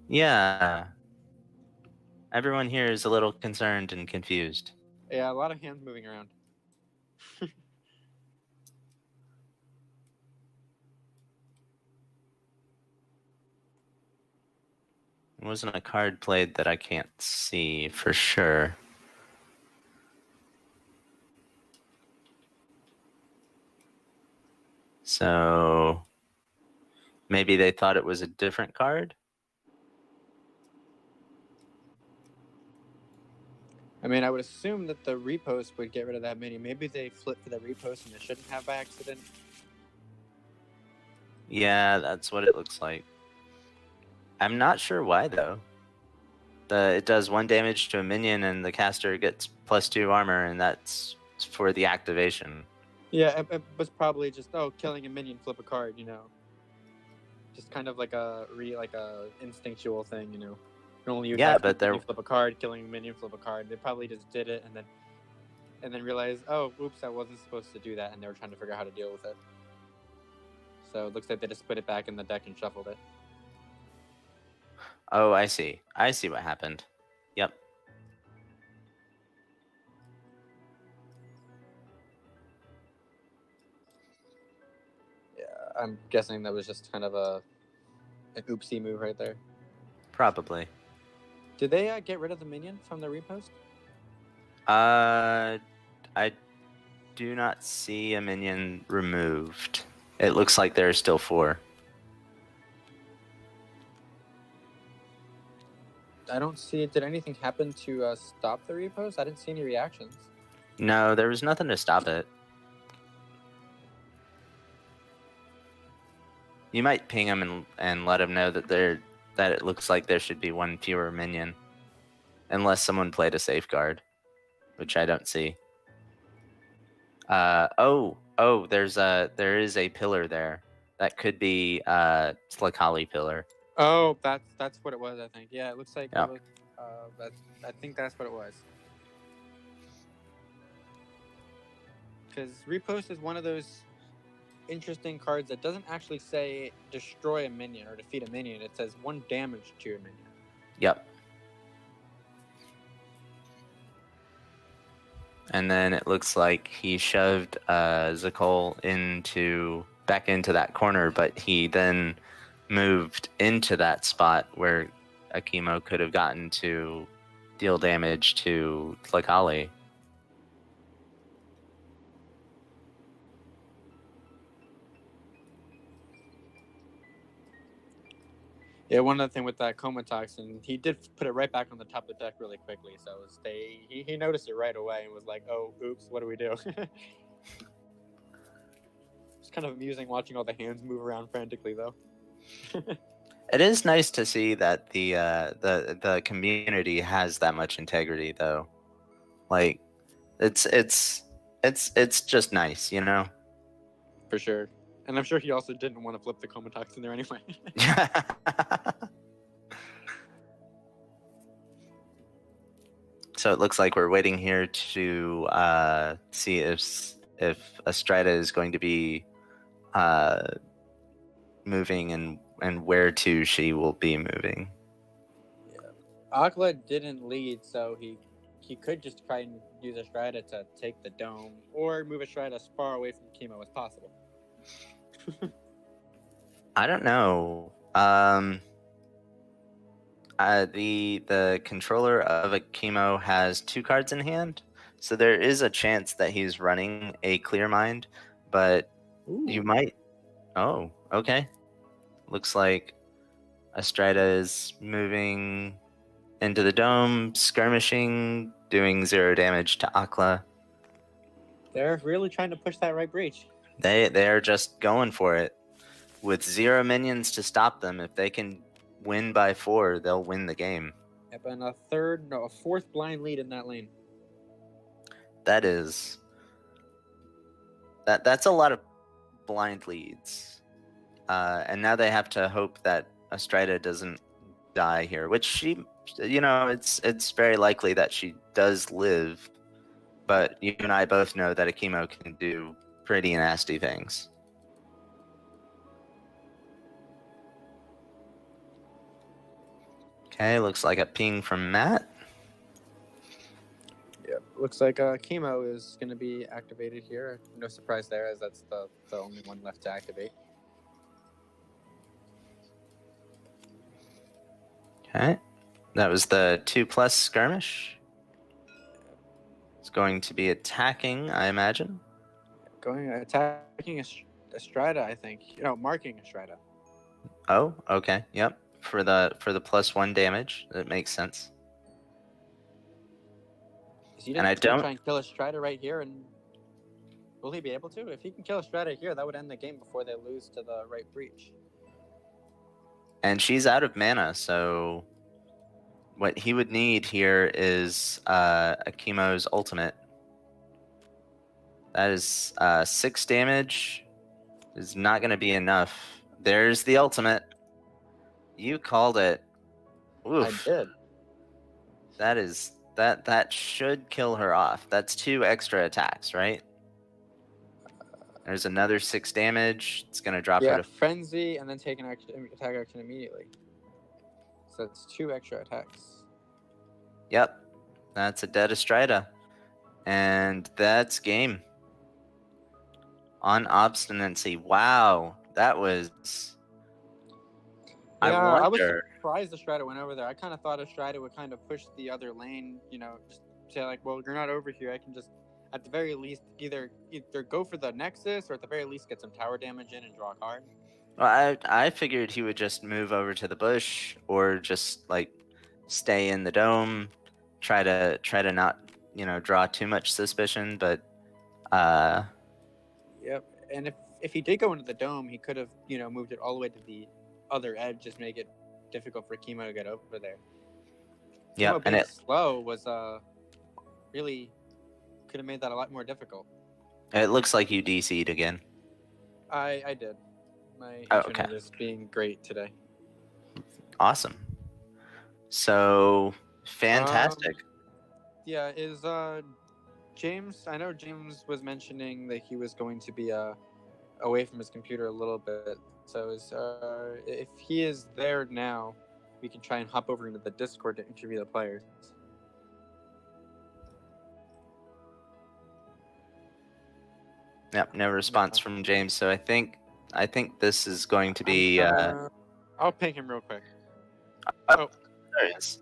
Yeah. Everyone here is a little concerned and confused. Yeah, a lot of hands moving around. It wasn't a card played that I can't see for sure. So maybe they thought it was a different card? I mean, I would assume that the repost would get rid of that minion. Maybe they flipped for the repost and they shouldn't have by accident. Yeah, that's what it looks like. I'm not sure why though. It does 1 damage to a minion and the caster gets +2 armor, and that's for the activation. Yeah, it was probably just killing a minion, flip a card, just kind of like a instinctual thing, You can only use that but you flip a card, killing a minion, flip a card. They probably just did it and then realized, oh, oops, I wasn't supposed to do that, and they were trying to figure out how to deal with it. So it looks like they just put it back in the deck and shuffled it. Oh, I see. I see what happened. Yep. Yeah, I'm guessing that was just kind of an oopsie move right there. Probably. Did they get rid of the minion from the repost? I do not see a minion removed. It looks like there are still 4. I don't see it. Did anything happen to stop the repost? I didn't see any reactions. No, there was nothing to stop it. You might ping him and let him know that it looks like there should be 1 fewer minion, unless someone played a safeguard, which I don't see. There is a pillar there. That could be Tlakali pillar. Oh, that's what it was. I think. Yeah, it looks like Yep. it was. I think that's what it was. Because repost is one of those interesting cards that doesn't actually say destroy a minion or defeat a minion. It says 1 damage to your minion. Yep. And then it looks like he shoved Zakol back into that corner, but he then moved into that spot where a chemo could have gotten to deal damage to Tlakali. Yeah, one other thing with that coma toxin, he did put it right back on the top of the deck really quickly. So he noticed it right away and was like, "Oh, oops, what do we do?" It's kind of amusing watching all the hands move around frantically, though. It is nice to see that the community has that much integrity, though. Like, it's just nice, For sure. And I'm sure he also didn't want to flip the coma toxin there anyway. So it looks like we're waiting here to see if Estrada is going to be moving and where to she will be moving. Yeah. Akla didn't lead, so he could just try and use Estrada to take the dome, or move Estrada as far away from chemo as possible. I don't know. The controller of a chemo has 2 cards in hand, so there is a chance that he's running a clear mind, but you might. Oh, okay. Looks like Estrada is moving into the dome, skirmishing, doing 0 damage to Akla. They're really trying to push that right breach. They're just going for it. With 0 minions to stop them, if they can win by 4, they'll win the game. Yep, and a fourth blind lead in that lane. That's a lot of blind leads. And now they have to hope that Astrida doesn't die here, which she, it's very likely that she does live. But you and I both know that Akimo can do pretty nasty things. Okay, looks like a ping from Matt. Yep, looks like Chemo is going to be activated here. No surprise there, as that's the only one left to activate. Okay, that was the 2+ skirmish. It's going to be attacking, I imagine. Attacking Estrada, I think. Marking Estrada. Oh, okay, yep. For the +1 damage, that makes sense. Is he And I just gonna don't- try and kill Estrada right here, and will he be able to? If he can kill Estrada here, that would end the game before they lose to the right breach. And she's out of mana, so what he would need here is Akimo's ultimate. That is 6 damage. Is not going to be enough. There's the ultimate. You called it. Oof. I did. That should kill her off. That's 2 extra attacks, right? There's another 6 damage. It's going to drop her to frenzy, and then take an attack action immediately. So it's 2 extra attacks. Yep. That's a dead Estrida. And that's game. On obstinacy. Wow. That was... Yeah, I was wonder... surprised Estrada went over there. I kind of thought Estrada would kind of push the other lane, just say like, well, you're not over here. I can just, at the very least, either go for the Nexus or at the very least get some tower damage in and draw a card. Well, I figured he would just move over to the bush or just like stay in the dome, try to not draw too much suspicion. But Yep, and if he did go into the dome, he could have moved it all the way to the other edge, just make it difficult for Chemo to get over there. Yeah, and it slow was really could have made that a lot more difficult. It looks like you DC'd again. I did. My internet is being great today. Awesome. So fantastic. Yeah, is James? I know James was mentioning that he was going to be away from his computer a little bit. So if he is there now, we can try and hop over into the Discord to interview the players. Yep, no response from James. So I think this is going to be. I'll ping him real quick. Oh, there he is.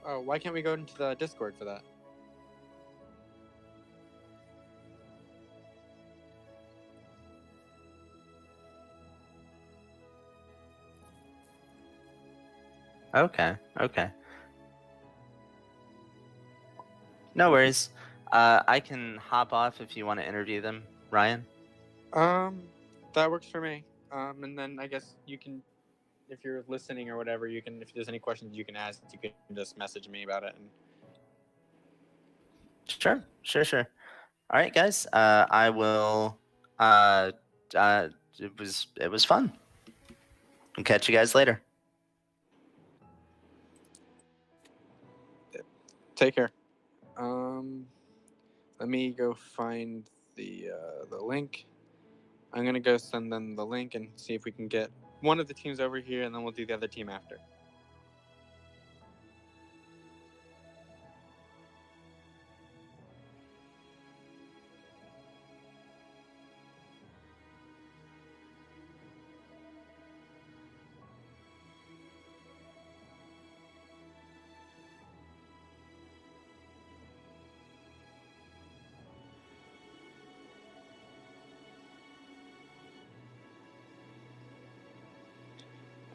Oh, why can't we go into the Discord for that? Okay. No worries. I can hop off if you want to interview them, Ryan. That works for me. And then I guess you can, if you're listening or whatever, you can. If there's any questions you can ask, you can just message me about it. Sure. All right, guys. I will. It was fun. I'll catch you guys later. Take care. Let me go find the link. I'm gonna go send them the link and see if we can get one of the teams over here, and then we'll do the other team after.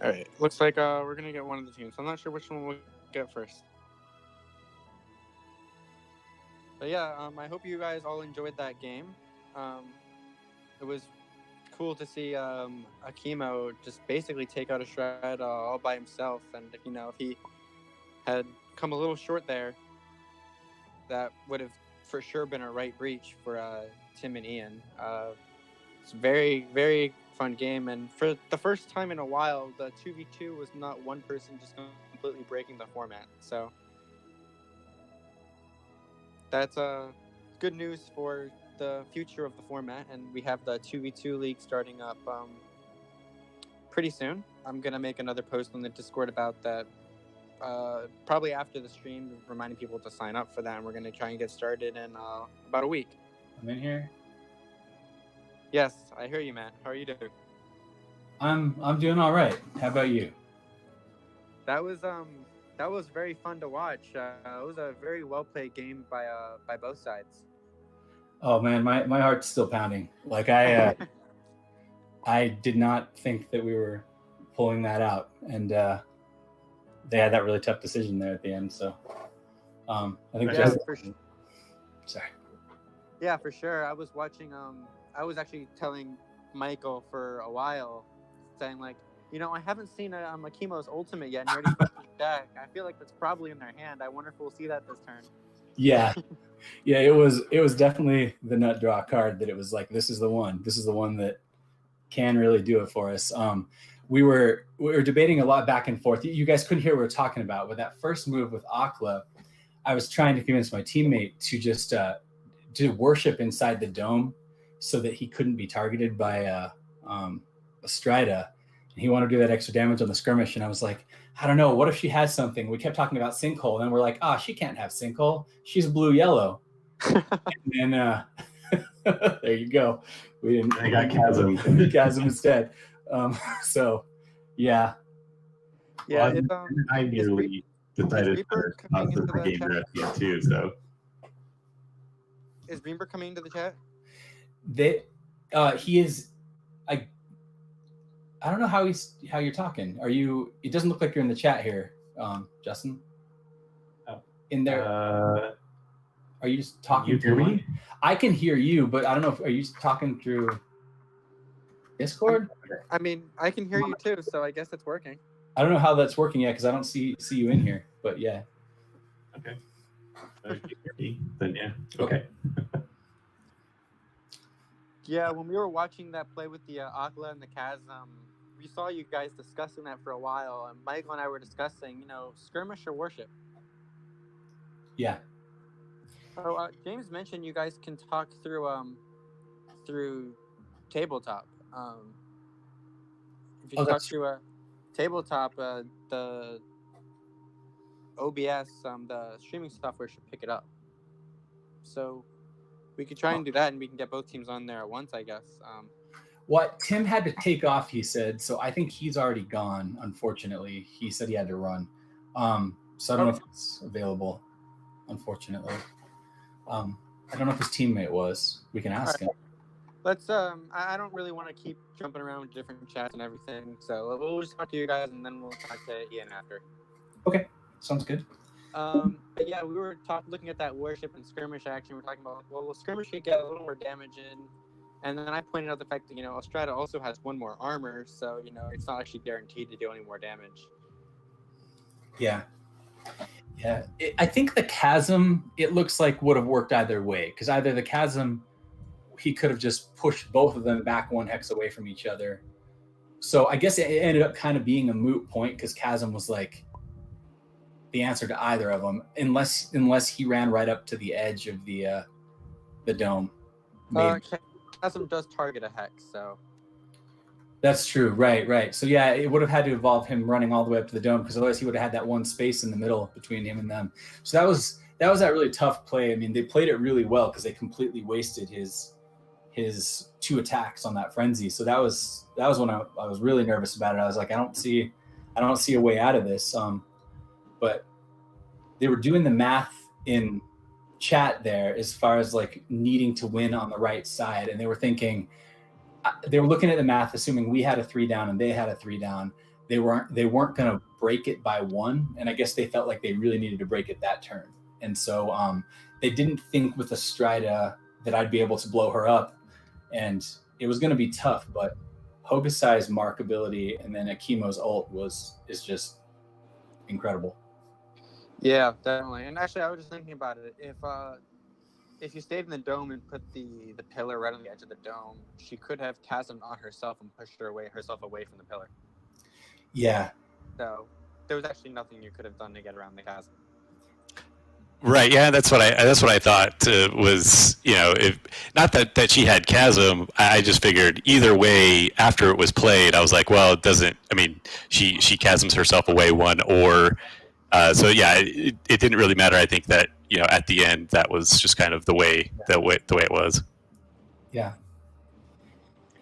All right. Looks like we're gonna get one of the teams. I'm not sure which one we'll get first. But yeah, I hope you guys all enjoyed that game. It was cool to see Akimo just basically take out a shred all by himself, and if he had come a little short there, that would have for sure been a right breach for Tim and Ian. It's a very, very fun game, and for the first time in a while, the 2v2 was not one person just completely breaking the format. So that's good news for the future of the format, and we have the 2v2 league starting up pretty soon. I'm gonna make another post on the Discord about that probably after the stream, reminding people to sign up for that, and we're gonna try and get started in about a week. I'm in here. Yes, I hear you, Matt. How are you doing? I'm doing all right. How about you? That was very fun to watch. It was a very well played game by both sides. Oh man, my heart's still pounding. Like I did not think that we were pulling that out, and they had that really tough decision there at the end. So I think sorry. Yeah, for sure. I was watching. I was actually telling Michael for a while, saying like, I haven't seen Akimo's ultimate yet, and you already put his deck. I feel like that's probably in their hand. I wonder if we'll see that this turn. Yeah. Yeah, it was definitely the nut draw card that it was like, this is the one that can really do it for us. We were debating a lot back and forth. You guys couldn't hear what we were talking about. With that first move with Akla, I was trying to convince my teammate to just to worship inside the dome so that he couldn't be targeted by a Strida. And he wanted to do that extra damage on the skirmish, and I was like, I don't know, what if she has something? We kept talking about Sinkhole, and we're like, she can't have Sinkhole. She's blue-yellow. And then there you go. We didn't. I got Chasm. Chasm instead. So, yeah. Yeah, well, I nearly decided to super game at too. So, is Reapr coming into the chat? He is. I don't know how you're talking. Are you? It doesn't look like you're in the chat here, Justin. Oh. In there. Are you just talking? You hear me? I can hear you, but I don't know. Are you talking through Discord? I mean, I can hear you too, so I guess it's working. I don't know how that's working yet because I don't see you in here. But yeah. Okay. If you hear me, then yeah. Okay. Yeah, when we were watching that play with the Akla and the Chasm, we saw you guys discussing that for a while, and Michael and I were discussing, skirmish or worship. Yeah. So James mentioned you guys can talk through tabletop. If you talk through a tabletop, the OBS, the streaming software should pick it up. So we could try and do that, and we can get both teams on there at once, I guess. What Tim had to take off, he said, so I think he's already gone, unfortunately. He said he had to run. So I don't know if it's available, unfortunately. I don't know if his teammate was. We can ask him. Let's, I don't really want to keep jumping around with different chats and everything, so we'll just talk to you guys, and then we'll talk to Ian after. Okay, sounds good. But yeah, we were looking at that worship and skirmish action. We're talking about, well, skirmish could get a little more damage in, and then I pointed out the fact that Ostrada also has one more armor, so it's not actually guaranteed to do any more damage. Yeah. I think the Chasm, it looks like would have worked either way, because either the Chasm, he could have just pushed both of them back one hex away from each other. So I guess it ended up kind of being a moot point because Chasm was like the answer to either of them, unless he ran right up to the edge of the dome. Chasm does target a hex, so. That's true. Right. So yeah, it would have had to involve him running all the way up to the dome, because otherwise he would have had that one space in the middle between him and them. So that was that really tough play. I mean, they played it really well because they completely wasted his 2 attacks on that frenzy. So that was when I was really nervous about it. I was like, I don't see a way out of this. But they were doing the math in chat there as far as like needing to win on the right side, and they were looking at the math, assuming we had a 3 down and they had a 3 down, they weren't going to break it by 1, and I guess they felt like they really needed to break it that turn. And so they didn't think with Estrida that I'd be able to blow her up, and it was going to be tough. But Hokusai's mark ability and then Akimo's ult is just incredible. Yeah, definitely. And actually, I was just thinking about it. If you stayed in the dome and put the pillar right on the edge of the dome, she could have chasmed on herself and pushed herself away from the pillar. Yeah. So there was actually nothing you could have done to get around the chasm. Right. Yeah, that's what I thought was, if not that she had chasm. I just figured either way after it was played, I was like, well, it doesn't. I mean, she chasms herself away one, or so yeah, it didn't really matter. I think that at the end that was just kind of the way it was. Yeah.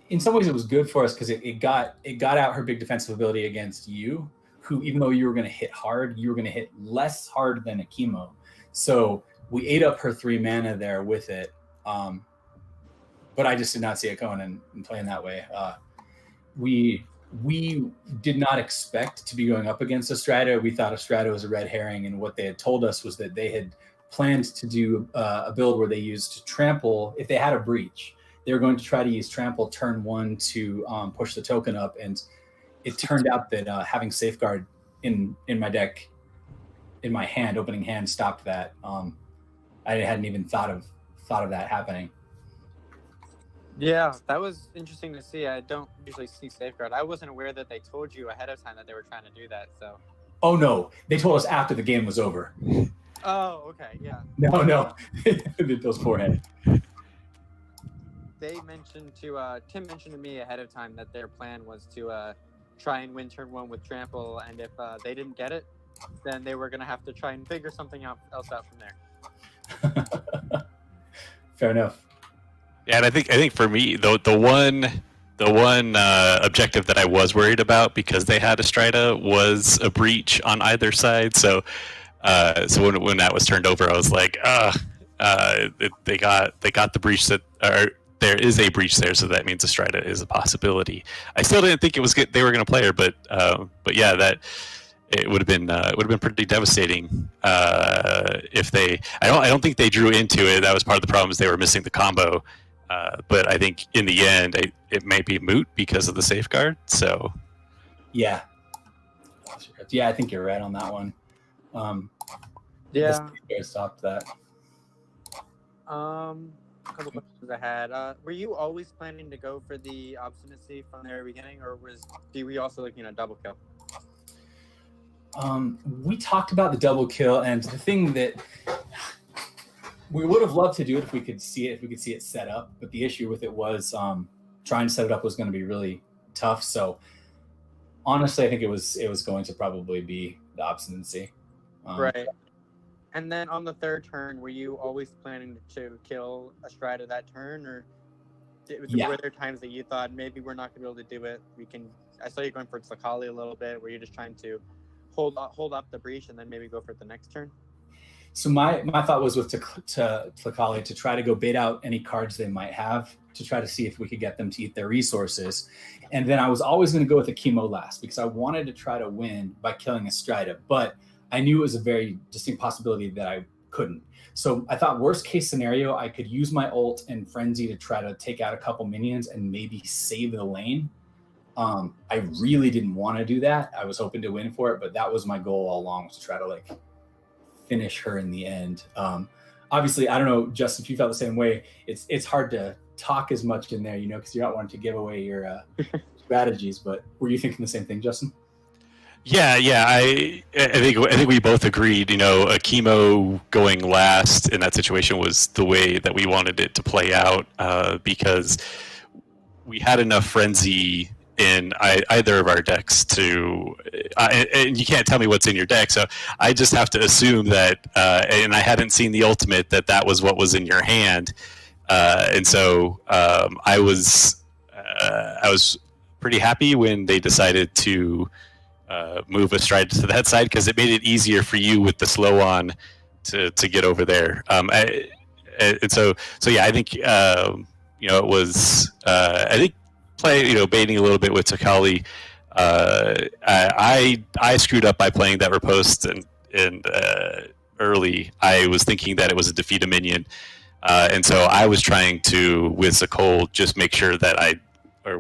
In some ways, it was good for us because it got out her big defensive ability against you, who even though you were going to hit hard, you were going to hit less hard than Akimo. So we ate up her 3 mana there with it, but I just did not see it going and playing that way. We did not expect to be going up against Estrada. We thought Estrada was a red herring, and what they had told us was that they had planned to do a build where they used Trample. If they had a breach, they were going to try to use Trample turn 1 to push the token up, and it turned out that having Safeguard in my deck, in my hand, opening hand, stopped that. I hadn't even thought of that happening. Yeah, that was interesting to see. I don't usually see Safeguard. I wasn't aware that they told you ahead of time that they were trying to do that. So. Oh no, they told us after the game was over. Oh, okay, yeah. No, those forehead. They mentioned Tim mentioned to me ahead of time that their plan was to try and win turn 1 with Trample, and if they didn't get it, then they were going to have to try and figure something else out from there. Fair enough. Yeah, and I think for me, the one objective that I was worried about because they had Estrida was a breach on either side. So when that was turned over, I was like, they got the breach that, or there is a breach there, so that means Estrida is a possibility. I still didn't think it was good, they were going to play her, but yeah, that. It would have been pretty devastating if they. I don't think they drew into it. That was part of the problem, is they were missing the combo. But I think in the end, it may be moot because of the Safeguard. So, yeah, I think you're right on that one. Yeah, stopped that. A couple questions I had. Were you always planning to go for the obstinacy from the very beginning, or were you also looking at a double kill? We talked about the double kill, and the thing that we would have loved to do it if we could see it set up, but the issue with it was trying to set it up was going to be really tough. So honestly, I think it was going to probably be the obstinacy. Right. And then on the 3rd turn, were you always planning to kill Estrada that turn, or were there times that you thought maybe we're not going to be able to do it? I saw you going for Tlakali a little bit. Were you just trying to hold up the breach and then maybe go for the next turn? So my thought was with Tlakali to try to go bait out any cards they might have, to try to see if we could get them to eat their resources. And then I was always going to go with Akimo last because I wanted to try to win by killing Estrida, but I knew it was a very distinct possibility that I couldn't. So I thought worst case scenario, I could use my ult and Frenzy to try to take out a couple minions and maybe save the lane. I really didn't want to do that. I was hoping to win for it, but that was my goal all along, was to try to finish her in the end. Obviously, I don't know, Justin, if you felt the same way. It's hard to talk as much in there, because you're not wanting to give away your strategies. But were you thinking the same thing, Justin? Yeah. I think we both agreed. Akimo going last in that situation was the way that we wanted it to play out, because we had enough frenzy in either of our decks to, and you can't tell me what's in your deck, so I just have to assume that, and I hadn't seen the ultimate, that was what was in your hand, and so I was pretty happy when they decided to move Estrida to that side, because it made it easier for you with the slow on to get over there, and so yeah, I think it was I think baiting a little bit with Tlakali I screwed up by playing that riposte and early. I was thinking that it was a defeat a minion, and so I was trying to with Sakol just make sure that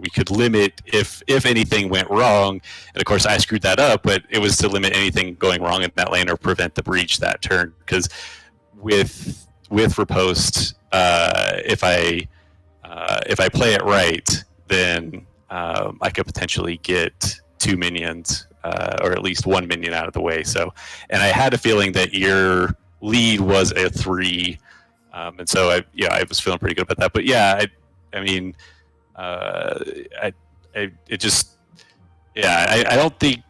we could limit if anything went wrong. And of course, I screwed that up, but it was to limit anything going wrong in that lane or prevent the breach that turn. Because with riposte, if I play it right, then I could potentially get 2 minions, or at least 1 minion out of the way. So, and I had a feeling that your lead was a 3, and so I was feeling pretty good about that. But yeah, I mean, I don't think.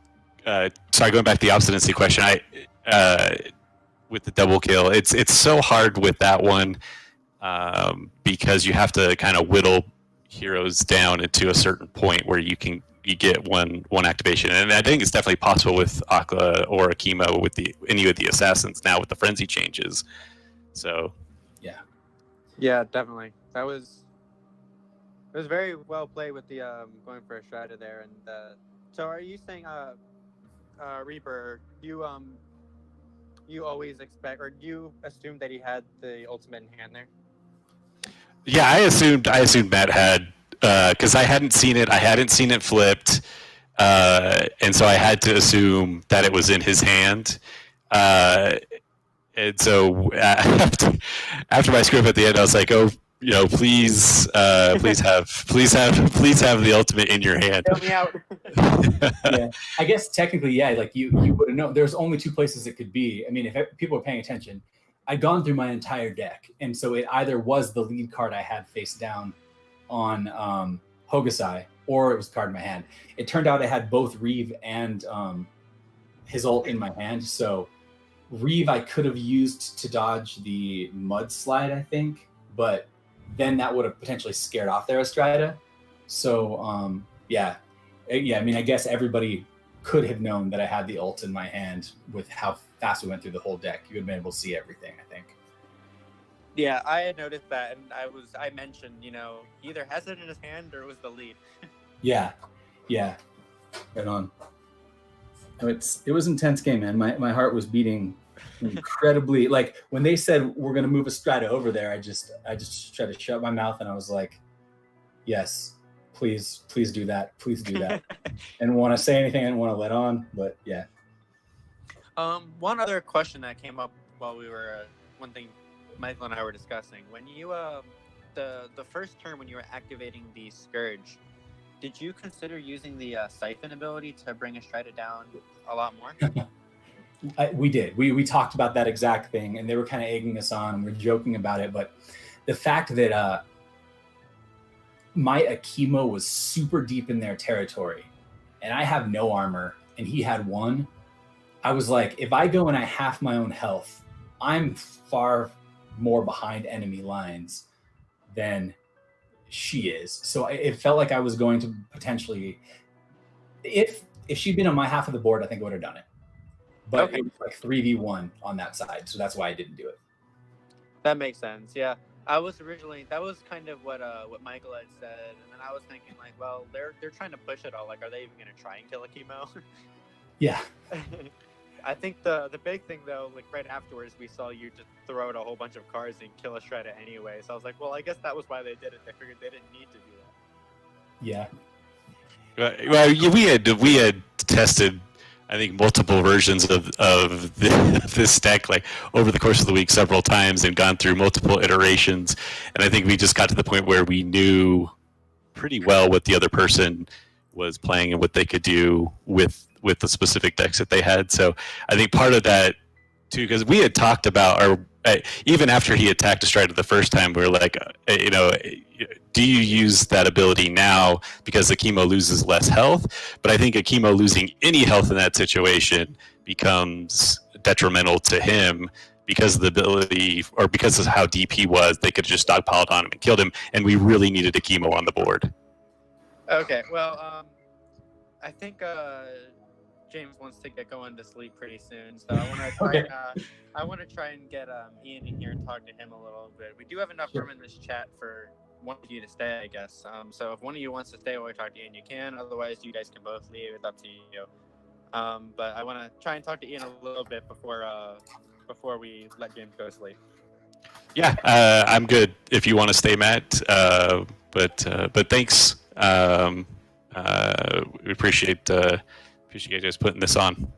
Sorry, going back to the obstinacy question, with the double kill, it's so hard with that one, because you have to kind of whittle heroes down into a certain point where you get one activation, and I think it's definitely possible with Akla or Akimo with any of the assassins now with the frenzy changes. So, yeah, definitely. It was very well played with the going for a strata there. And so, are you saying, Reaper, you always expect, or you assumed that he had the ultimate in hand there? Yeah, I assumed Matt had, because I hadn't seen it. I hadn't seen it flipped, and so I had to assume that it was in his hand. And so after my screw up at the end, I was like, "Oh, please have the ultimate in your hand." Help me out. Yeah, I guess technically, yeah, like you would have known. There's only 2 places it could be. I mean, if people are paying attention, I'd gone through my entire deck, and so it either was the lead card I had face down on Hokusai, or it was the card in my hand. It turned out I had both Reeve and his ult in my hand, so Reeve I could have used to dodge the mudslide, I think, but then that would have potentially scared off their Estrada. So yeah, I mean, I guess everybody could have known that I had the ult in my hand with how fast we went through the whole deck. You would have been able to see everything, I think. Yeah, I had noticed that, and I mentioned, he either has it in his hand or it was the lead. Yeah, right on. It was an intense game, man. My heart was beating incredibly. Like when they said we're gonna move Estrada over there, I just tried to shut my mouth, and I was like, yes, please do that. Please do that. I didn't want to say anything. I didn't want to let on, but yeah. One other question that came up while we were one thing Michael and I were discussing, when you the first turn when you were activating the Scourge, did you consider using the Siphon ability to bring Estrada down a lot more? We did. We talked about that exact thing, and they were kind of egging us on, and we're joking about it. But the fact that my Akimo was super deep in their territory, and I have no armor, and he had 1, I was like, if I go and I half my own health, I'm far more behind enemy lines than she is. So it felt like I was going to potentially, if she'd been on my half of the board, I think I would have done it. But okay. It was like 3v1 on that side, so that's why I didn't do it. That makes sense. Yeah, that was kind of what Michael had said, and then I was thinking like, well, they're trying to push it all. Like, are they even going to try and kill Akimo? Yeah. I think the big thing though, like right afterwards, we saw you just throw out a whole bunch of cards and kill Estrada anyway. So I was like, well, I guess that was why they did it. They figured they didn't need to do that. Yeah. Well, we had tested, I think, multiple versions of this deck like over the course of the week several times and gone through multiple iterations. And I think we just got to the point where we knew pretty well what the other person was playing and what they could do with the specific decks that they had. So I think part of that too, because we had talked about, or even after he attacked Estrada the first time, we were like, do you use that ability now because Akimo loses less health? But I think Akimo losing any health in that situation becomes detrimental to him because of the ability, or because of how deep he was. They could have just stockpiled on him and killed him, and we really needed Akimo on the board. Okay, well, I think James wants to get going to sleep pretty soon, so I want to try. I want to try and get Ian in here and talk to him a little bit. We do have enough room in this chat for wanted you to stay, I guess. So if one of you wants to stay while we talk to Ian, you can. Otherwise, you guys can both leave. It's up to you. But I want to try and talk to Ian a little bit before we let James go to sleep. Yeah, I'm good if you want to stay, Matt. But thanks. We appreciate you guys putting this on.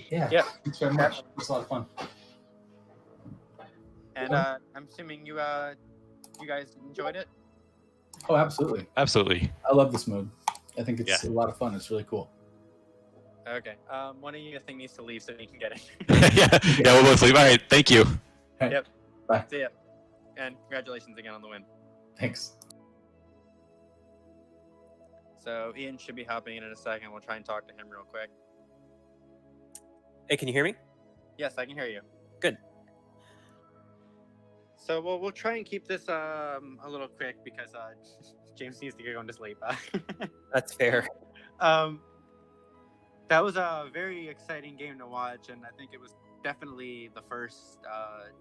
Yeah. Yep. Thanks very much. It was a lot of fun. And I'm assuming you guys enjoyed it. Oh, absolutely. Absolutely. I love this mode. I think it's a lot of fun. It's really cool. Okay. One of you, I think, needs to leave so he can get it. yeah, we'll both leave. All right, thank you. Right. Yep. Bye. See ya. And congratulations again on the win. Thanks. So Ian should be hopping in a second. We'll try and talk to him real quick. Hey, can you hear me? Yes, I can hear you. Good. So we'll try and keep this a little quick because James needs to get going to sleep. That's fair. That was a very exciting game to watch, and I think it was definitely the first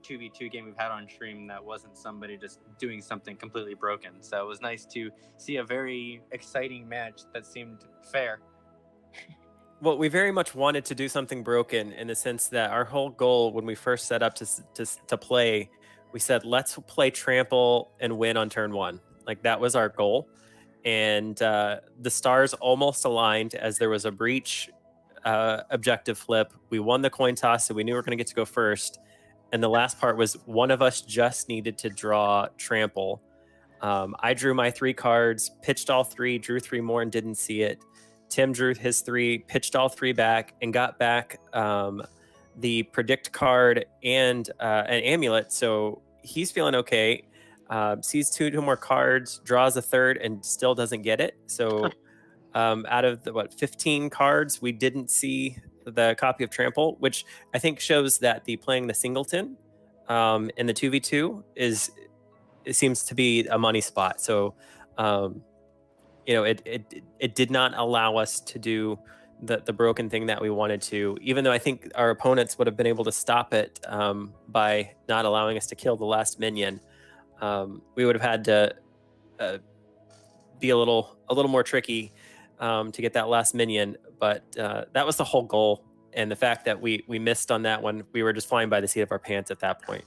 2v2 game we've had on stream that wasn't somebody just doing something completely broken. So it was nice to see a very exciting match that seemed fair. Well, we very much wanted to do something broken in the sense that our whole goal when we first set up to play, we said, let's play trample and win on turn one. Like that was our goal. And the stars almost aligned as there was a breach objective flip. We won the coin toss, so we knew we were going to get to go first. And the last part was one of us just needed to draw trample. I drew my 3 cards, pitched all 3, drew 3 more and didn't see it. Tim drew his 3, pitched all 3 back and got back the predict card and an amulet. So he's feeling okay. Sees 2 more cards, draws a 3rd and still doesn't get it. So out of the 15 cards, we didn't see the copy of trample, which I think shows that playing the singleton in the 2v2 it seems to be a money spot. So it did not allow us to do the broken thing that we wanted to, even though I think our opponents would have been able to stop it by not allowing us to kill the last minion. We would have had to be a little more tricky to get that last minion, but that was the whole goal. And the fact that we missed on that one, we were just flying by the seat of our pants at that point.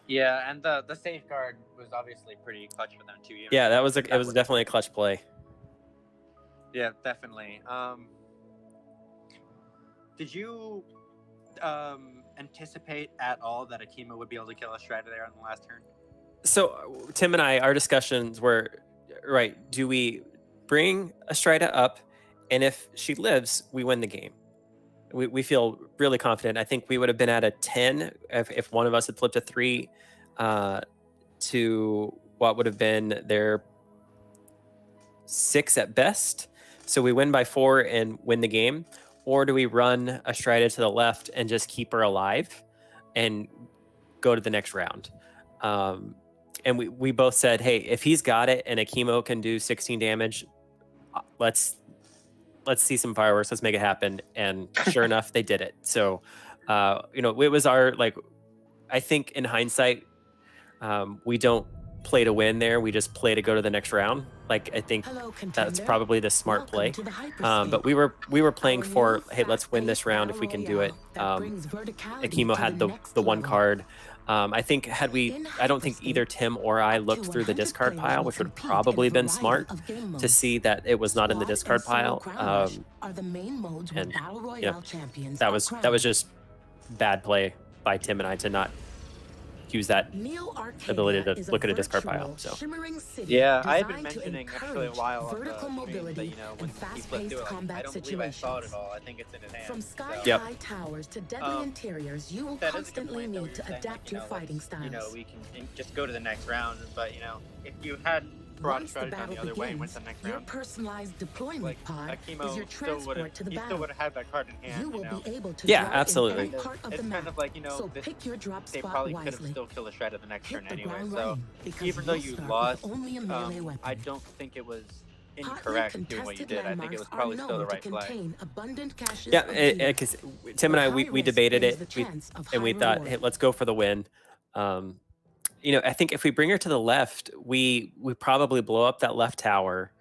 Yeah, and the safeguard was obviously pretty clutch for them too. Yeah, it was definitely a clutch play. Yeah, definitely. Did you anticipate at all that Akima would be able to kill a Strider there on the last turn? So Tim and I, our discussions were, right, do we bring Astrida up, and if she lives, we win the game. We feel really confident. I think we would have been at a 10 if one of us had flipped a 3 to what would have been their 6 at best. So we win by 4 and win the game. Or do we run Astrida to the left and just keep her alive and go to the next round? And we both said, hey, if he's got it and Akimo can do 16 damage, let's see some fireworks. Let's make it happen. And sure enough, they did it. So, it was our, I think in hindsight, we don't play to win there. We just play to go to the next round. I think that's probably the smart play. But we were playing for, hey, let's win this round if we can do it. Akimo had the 1 card. I think I don't think either Tim or I looked through the discard pile, which would have probably been smart to see that it was not in the discard pile. And that was just bad play by Tim and I to not use that ability to look at a discard pile. So yeah, I had been mentioning actually a while ago that when he flipped through it, I don't believe I saw it at all. I think it's in his hand. From sky-high towers to deadly interiors, you will constantly need to adapt your fighting styles. We can just go to the next round, but if you had brought strategy on the other way and went to the next round, your personalized deployment pod Akimo is your transport to the battle. still would have had that card in hand. You will be able to yeah, draw absolutely. in any part of It's the kind map. of like So pick your drop they spot probably could have wisely. still killed a Shredder the next Hit turn the anyway. ground So running, because even though you'll you start lost, with only a melee weapon. I don't think it was Hotly incorrect doing what you contested did. I think it was landmarks are probably still the known to right play. contain abundant caches yeah, of loot. because Tim and I we debated High risk it. is the chance of And we high thought, reward. hey, let's go for the win. I think if we bring her to the left, we probably blow up that left tower,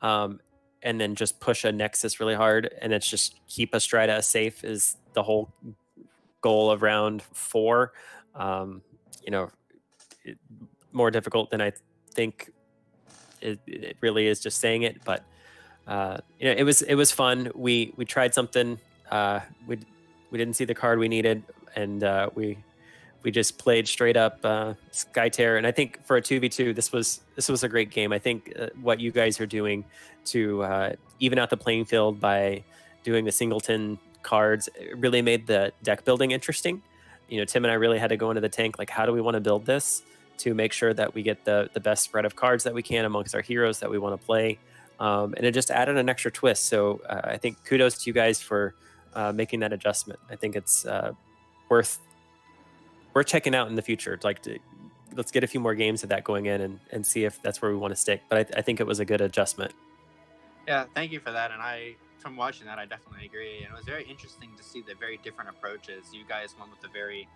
and then just push a Nexus really hard, and it's just keep Astrida safe is the whole goal of round 4. More difficult than I think it really is just saying it, but it was fun. We tried something. We didn't see the card we needed, and we just played straight up Skytear. And I think for a 2v2, this was a great game. I think what you guys are doing to even out the playing field by doing the singleton cards, it really made the deck building interesting. Tim and I really had to go into the tank, like, how do we want to build this to make sure that we get the best spread of cards that we can amongst our heroes that we want to play. And it just added an extra twist. So I think kudos to you guys for making that adjustment. I think it's worth checking out in the future. Let's get a few more games of that going in and see if that's where we want to stick. But I think it was a good adjustment. Yeah, thank you for that. And from watching that, I definitely agree. And it was very interesting to see the very different approaches. You guys went with the very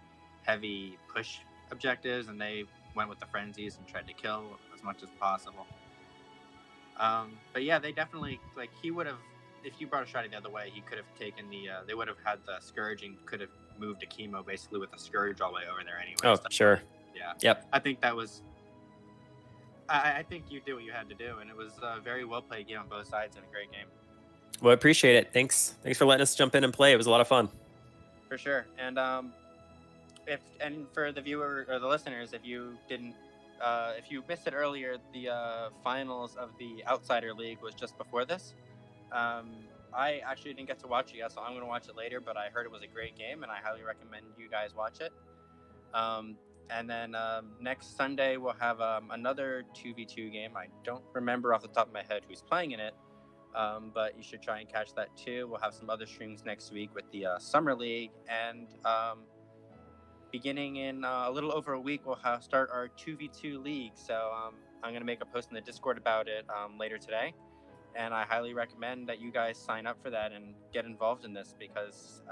heavy push objectives, and they went with the frenzies and tried to kill as much as possible. But yeah, they definitely, like, he would have, if you brought a shot the other way, he could have taken they would have had the Scourging, could have moved to chemo basically with the Scourge all the way over there anyway. Oh, sure. Yeah. Yep. I think that was, I think you did what you had to do, and it was a very well played game on both sides and a great game. Well, I appreciate it. Thanks for letting us jump in and play. It was a lot of fun. For sure. And for the viewer or the listeners, if you missed it earlier, the finals of the Outsider League was just before this. I actually didn't get to watch it yet, so I'm going to watch it later, but I heard it was a great game, and I highly recommend you guys watch it. And then next Sunday, we'll have another 2v2 game. I don't remember off the top of my head who's playing in it, but you should try and catch that too. We'll have some other streams next week with the Summer League, and beginning in a little over a week, we'll start our 2v2 league. So I'm going to make a post in the Discord about it later today. And I highly recommend that you guys sign up for that and get involved in this because,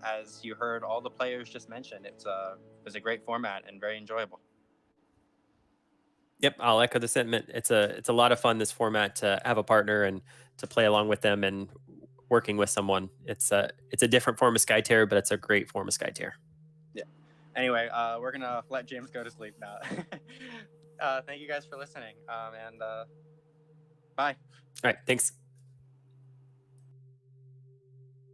as you heard all the players just mentioned, it's a great format and very enjoyable. Yep, I'll echo the sentiment. It's a lot of fun, this format, to have a partner and to play along with them and working with someone. It's a different form of Skytear, but it's a great form of Skytear. Yeah. Anyway, we're gonna let James go to sleep now. Thank you guys for listening, and bye. All right, thanks.